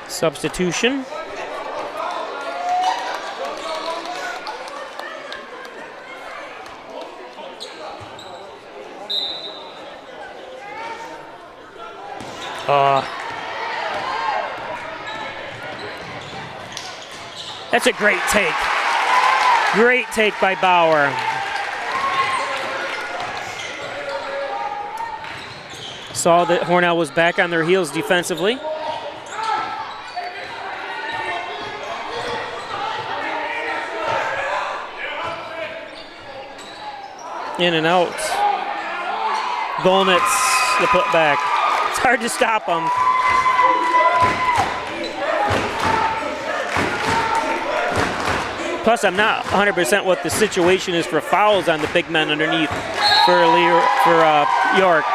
Substitution. That's a great take. Great take by Bauer. Saw that Hornell was back on their heels defensively. In and out. Golnitz, the putback. It's hard to stop him. Plus, I'm not 100% what the situation is for fouls on the big men underneath for York.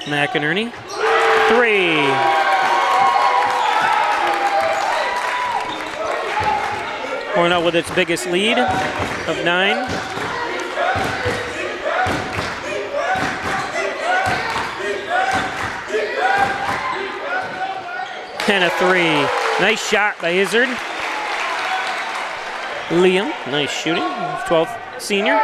McInerney, 3. Hornell with its biggest lead of 9. And a 3. Nice shot by Izzard. Liam, nice shooting, 12th senior.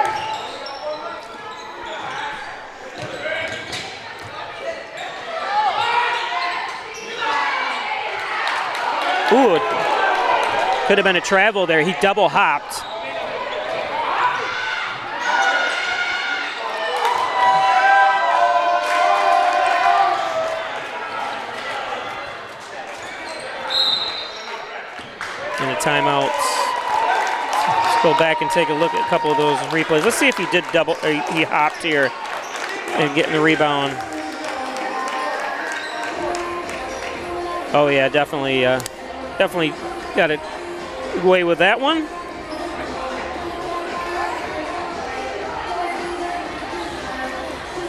Ooh, could have been a travel there. He double hopped. And a timeout. Let's go back and take a look at a couple of those replays. Let's see if he did double, or he hopped here and getting the rebound. Oh yeah, definitely got it away with that one.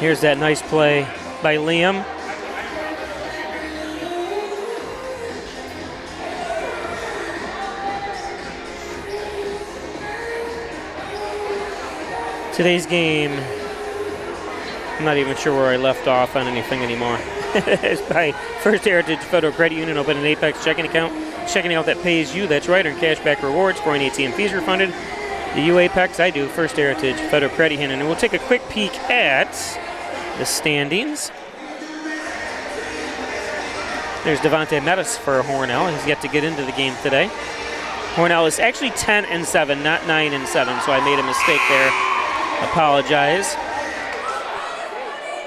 Here's that nice play by Liam. Today's game, I'm not even sure where I left off on anything anymore. It's by First Heritage Federal Credit Union. Open an Apex checking account. Checking out that pays you, that's right, earn cashback rewards for any ATM fees refunded. The UAPEX, I do, First Heritage Federal Credit Union. And we'll take a quick peek at the standings. There's Devontae Mettis for Hornell. He's yet to get into the game today. Hornell is actually 10-7, not 9-7, so I made a mistake there. Apologize.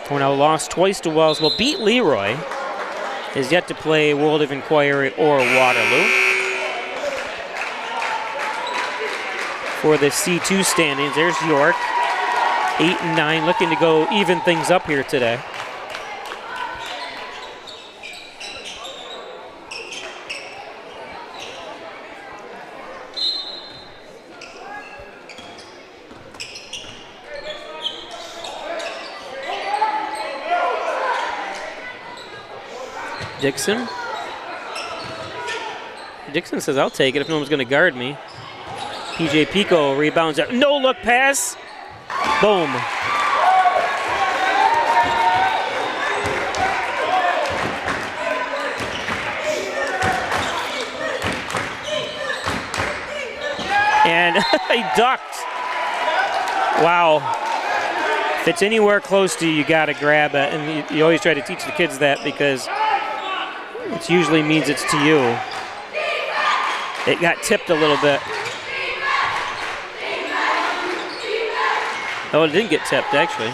Hornell lost twice to Wellsville, beat Leroy. Is yet to play World of Inquiry or Waterloo. For the C2 standings, there's York, 8-9, looking to go even things up here today. Dixon. Dixon says, I'll take it if no one's going to guard me. PJ Pico rebounds out. No look pass. Boom. And he ducked. Wow. If it's anywhere close to you, you got to grab it. And you always try to teach the kids that because it usually means it's to you. It got tipped a little bit. Oh, it didn't get tipped, actually.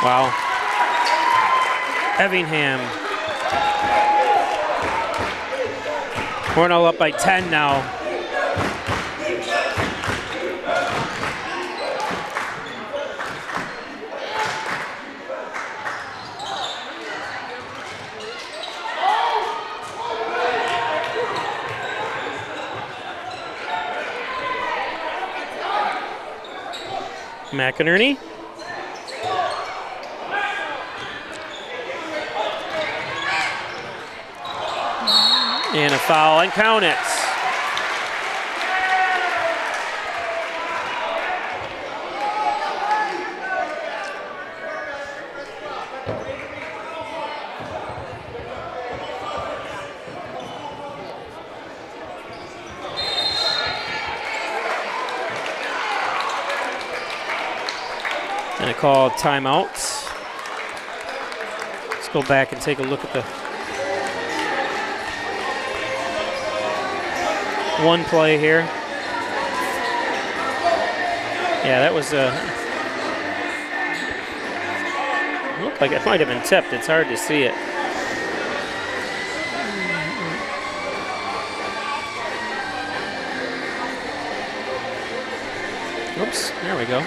Wow. Effingham. Hornell up by 10 now. McInerney. And a foul, and count it. And a call timeout. Let's go back and take a look at the one play here. Yeah, that was looked like it might have been tipped. It's hard to see it. Oops, there we go.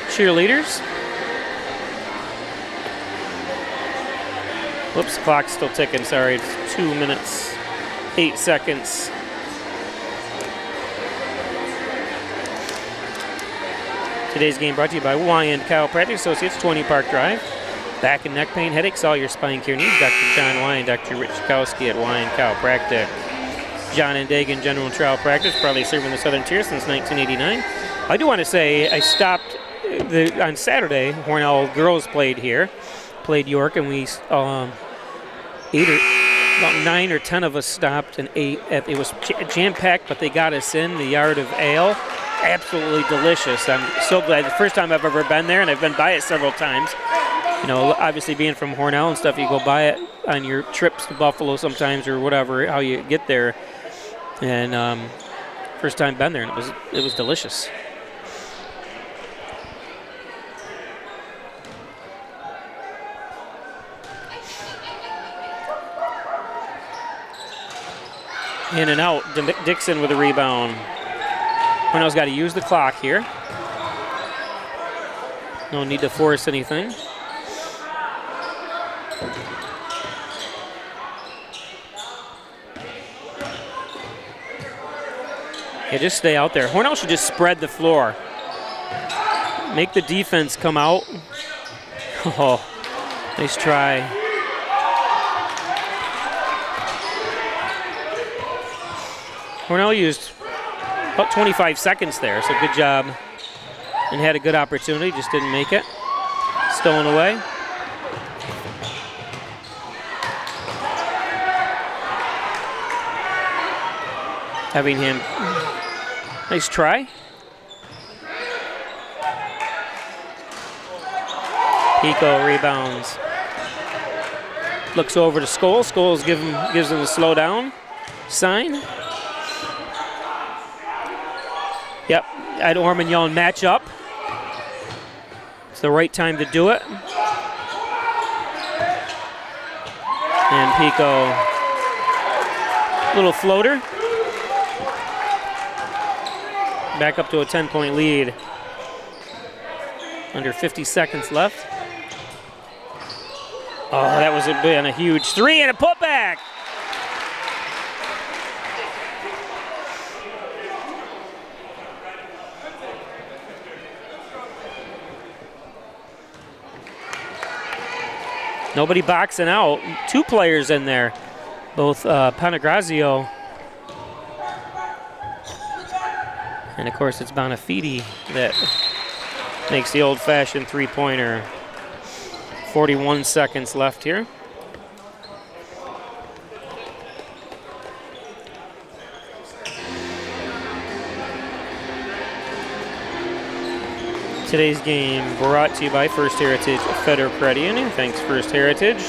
Cheerleaders. Whoops, clock's still ticking, sorry. It's 2 minutes, 8 seconds. Today's game brought to you by Wyand Chiropractic Associates, 20 Park Drive. Back and neck pain, headaches, all your spine care needs. Dr. John Wyand, Dr. Rich Chikowski at Wyand Chiropractic. John and Dagan General Trial Practice, probably serving the Southern Tier since 1989. I do want to say I stopped on Saturday. Hornell girls played here, played York, and we about 9 or 10 of us stopped and ate. It was jam-packed, but they got us in the Yard of Ale. Absolutely delicious. I'm so glad. The first time I've ever been there, and I've been by it several times. You know, obviously being from Hornell and stuff, you go by it on your trips to Buffalo sometimes or whatever, how you get there. And first time been there, and it was delicious. In and out, Dixon with a rebound. Hornell's got to use the clock here. No need to force anything. Yeah, just stay out there. Hornell should just spread the floor. Make the defense come out. Oh, nice try. Hornell used about 25 seconds there, so good job. And had a good opportunity, just didn't make it. Stolen away. Effingham, nice try. Pico rebounds. Looks over to Scholes. Scholes gives him the slow down sign. Yep, Ed Orman yelling match up. It's the right time to do it. And Pico, little floater. Back up to a 10-point lead. Under 50 seconds left. Oh, that was a huge three and a putback. Nobody boxing out. Two players in there. Both Panagrazio and, of course, it's Bonafide that makes the old-fashioned three-pointer. 41 seconds left here. Today's game brought to you by First Heritage Federal Credit Union. Thanks, First Heritage.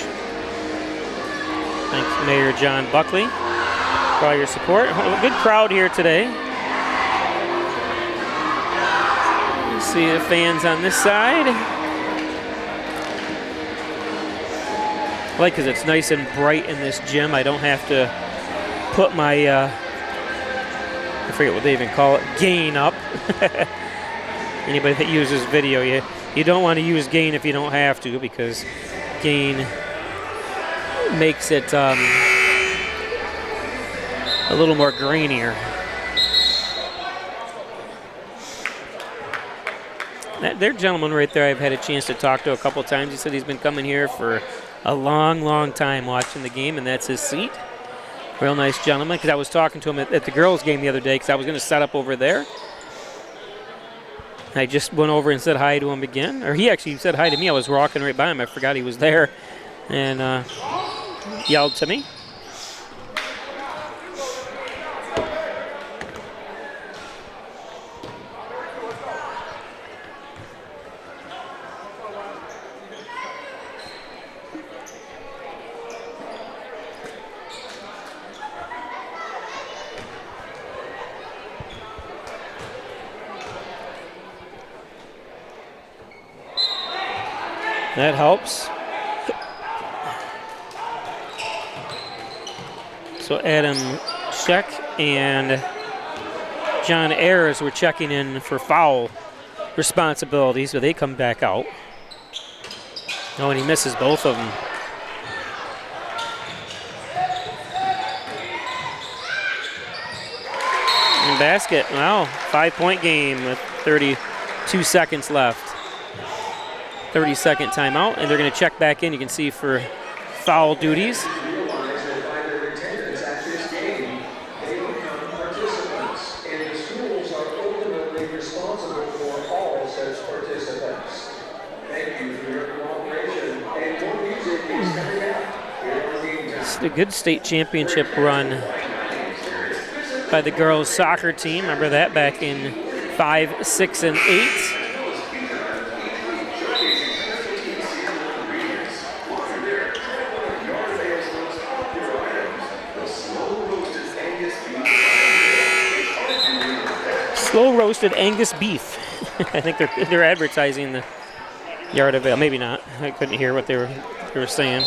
Thanks, Mayor John Buckley, for all your support. A good crowd here today. You see the fans on this side. I like because it's nice and bright in this gym. I don't have to put my, I forget what they even call it, gain up. Anybody that uses video, you don't want to use gain if you don't have to, because gain makes it a little more grainier. That gentleman right there I've had a chance to talk to a couple times. He said he's been coming here for a long, long time watching the game, and that's his seat. Real nice gentleman, because I was talking to him at the girls' game the other day because I was going to set up over there. I just went over and said hi to him again. Or he actually said hi to me. I was walking right by him. I forgot he was there. And yelled to me. That helps. So Adam Sheck and John Ayers were checking in for foul responsibilities, so they come back out. Oh, and he misses both of them. And basket, wow, 5-point game with 32 seconds left. 30-second timeout, and they're going to check back in. You can see for foul duties. It's a good state championship run by the girls' soccer team. Remember that back in 5, 6, and 8. Slow roasted Angus beef. I think they're advertising the Yard of Ale. Maybe not. I couldn't hear what they were saying.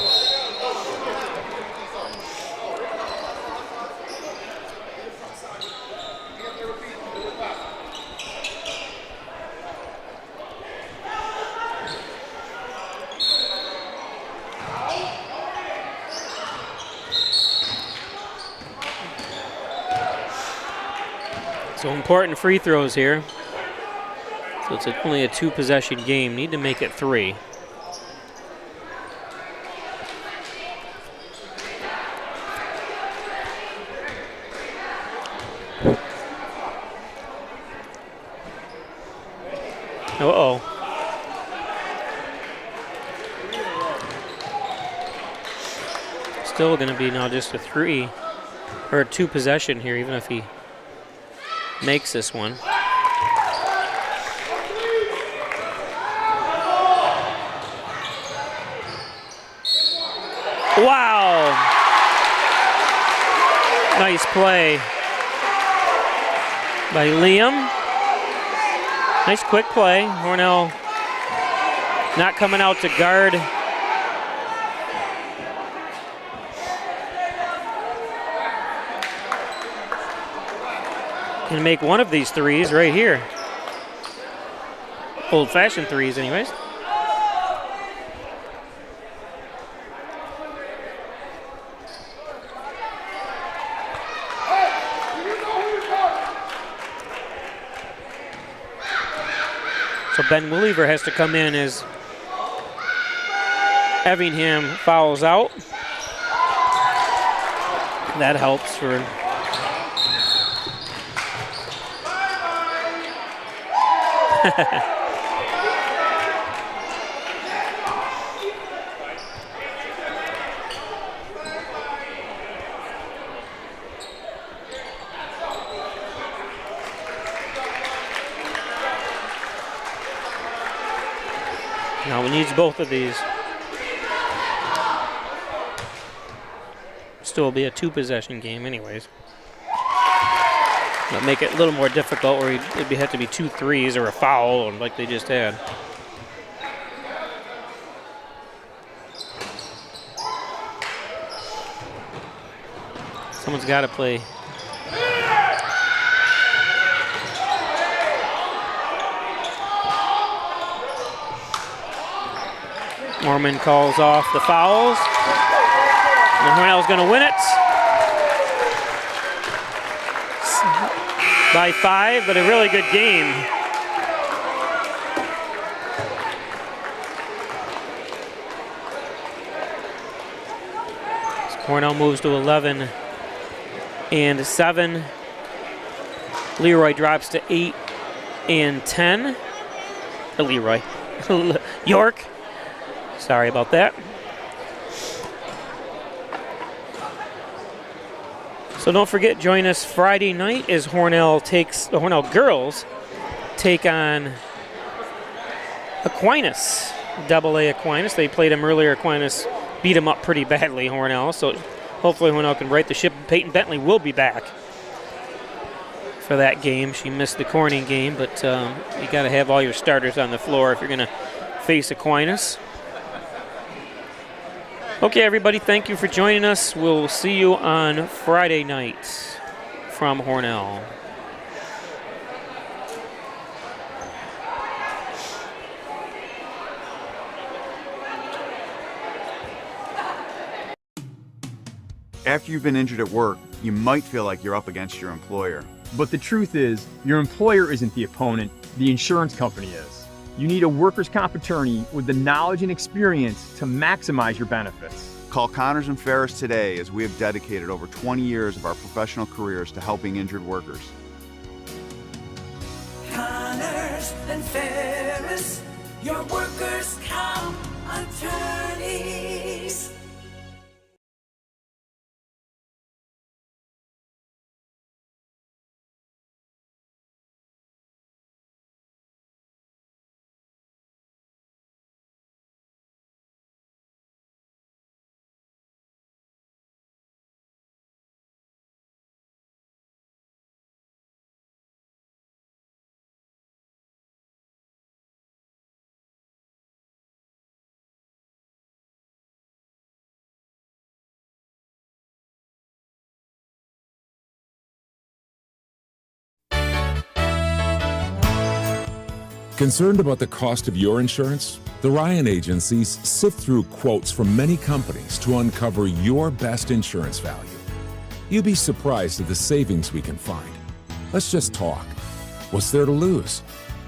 So important free throws here. So it's only a 2-possession game. Need to make it 3. Uh-oh. Still going to be now just a 3 or a 2-possession here, even if he makes this one. Wow! Nice play by Liam. Nice quick play. Hornell not coming out to guard and make one of these threes right here. Old-fashioned threes, anyways. So Ben Williver has to come in as Evingham fouls out. That helps for now he needs both of these. Still be a two-possession game anyways. But make it a little more difficult where it'd have to be 2 threes or a foul like they just had. Someone's got to play. Mormon calls off the fouls. And Hornell's going to win it by 5, but a really good game. Hornell moves to 11 and 7. Leroy drops to 8 and 10. Leroy. York. Sorry about that. So don't forget, join us Friday night as the Hornell girls take on Aquinas, AA Aquinas. They played them earlier. Aquinas beat them up pretty badly, Hornell. So hopefully Hornell can right the ship. Peyton Bentley will be back for that game. She missed the Corning game, but you got to have all your starters on the floor if you're going to face Aquinas. Okay, everybody, thank you for joining us. We'll see you on Friday night from Hornell. After you've been injured at work, you might feel like you're up against your employer. But the truth is, your employer isn't the opponent, the insurance company is. You need a workers' comp attorney with the knowledge and experience to maximize your benefits. Call Connors and Ferris today as we have dedicated over 20 years of our professional careers to helping injured workers. Connors and Ferris, your workers' comp attorneys. Concerned about the cost of your insurance? The Ryan agencies sift through quotes from many companies to uncover your best insurance value. You'd be surprised at the savings we can find. Let's just talk. What's there to lose?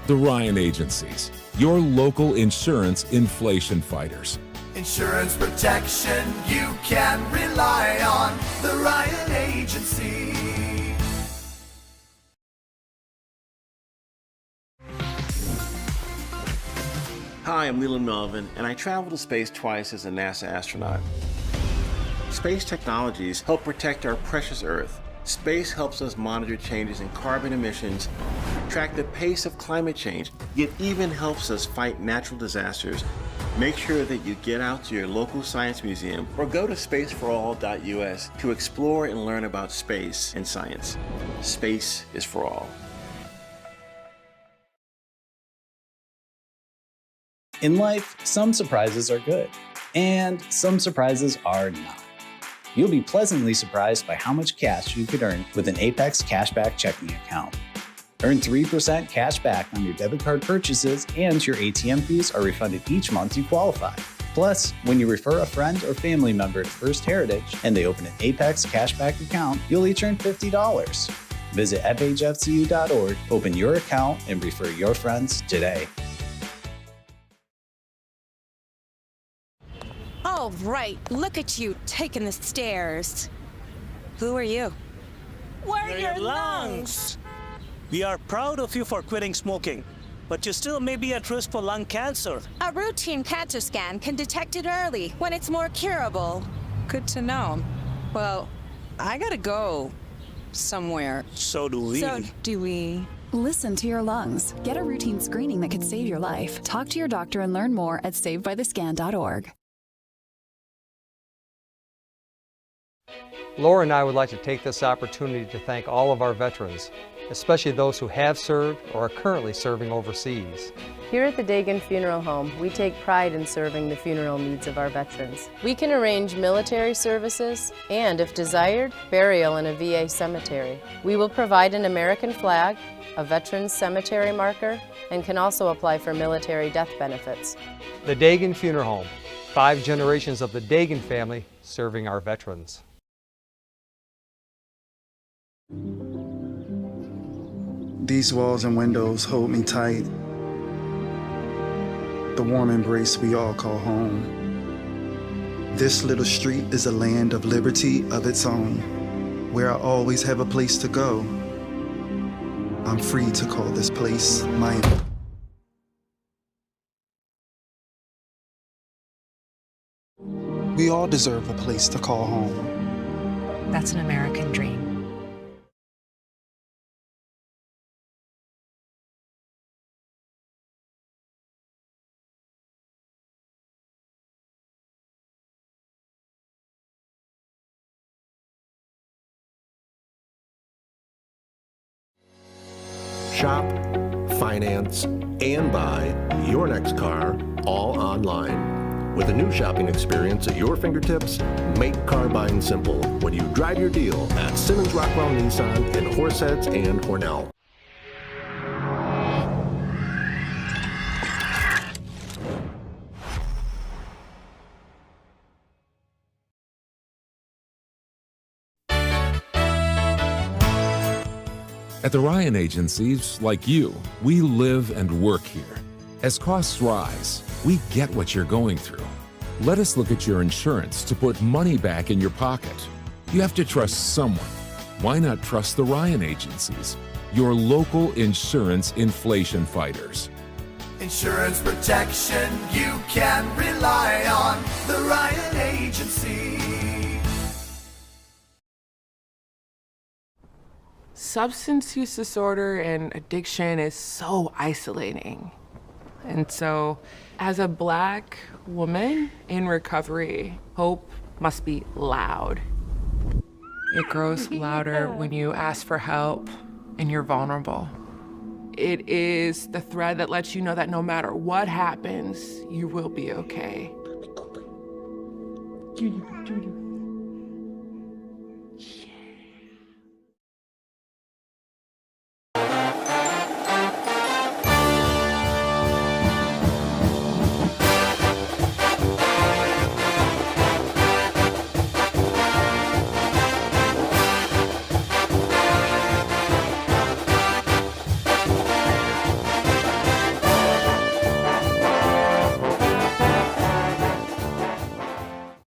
The Ryan agencies, your local insurance inflation fighters. Insurance protection you can rely on. The Ryan Agency. Hi, I'm Leland Melvin, and I traveled to space twice as a NASA astronaut. Space technologies help protect our precious Earth. Space helps us monitor changes in carbon emissions, track the pace of climate change. It even helps us fight natural disasters. Make sure that you get out to your local science museum or go to spaceforall.us to explore and learn about space and science. Space is for all. In life, some surprises are good, and some surprises are not. You'll be pleasantly surprised by how much cash you could earn with an Apex Cashback checking account. Earn 3% cash back on your debit card purchases, and your ATM fees are refunded each month you qualify. Plus, when you refer a friend or family member to First Heritage and they open an Apex Cashback account, you'll each earn $50. Visit fhfcu.org, open your account, and refer your friends today. All right, look at you taking the stairs. Who are you? We're your lungs. We are proud of you for quitting smoking, but you still may be at risk for lung cancer. A routine cancer scan can detect it early when it's more curable. Good to know. Well, I gotta go somewhere. So do we. Listen to your lungs. Get a routine screening that could save your life. Talk to your doctor and learn more at savedbythescan.org. Laura and I would like to take this opportunity to thank all of our veterans, especially those who have served or are currently serving overseas. Here at the Dagan Funeral Home, we take pride in serving the funeral needs of our veterans. We can arrange military services and, if desired, burial in a VA cemetery. We will provide an American flag, a veteran's cemetery marker, and can also apply for military death benefits. The Dagan Funeral Home, 5 generations of the Dagan family serving our veterans. These walls and windows hold me tight. The warm embrace we all call home. This little street is a land of liberty of its own, where I always have a place to go. I'm free to call this place my own. We all deserve a place to call home. That's an American dream. Shop, finance, and buy your next car all online. With a new shopping experience at your fingertips, make car buying simple when you drive your deal at Simmons Rockwell Nissan in Horseheads and Hornell. At the Ryan Agencies, like you, we live and work here. As costs rise, we get what you're going through. Let us look at your insurance to put money back in your pocket. You have to trust someone. Why not trust the Ryan Agencies, your local insurance inflation fighters? Insurance protection you can rely on. The Ryan Agency. Substance use disorder and addiction is so isolating. And so, as a Black woman in recovery, hope must be loud. It grows louder when you ask for help and you're vulnerable. It is the thread that lets you know that no matter what happens, you will be okay.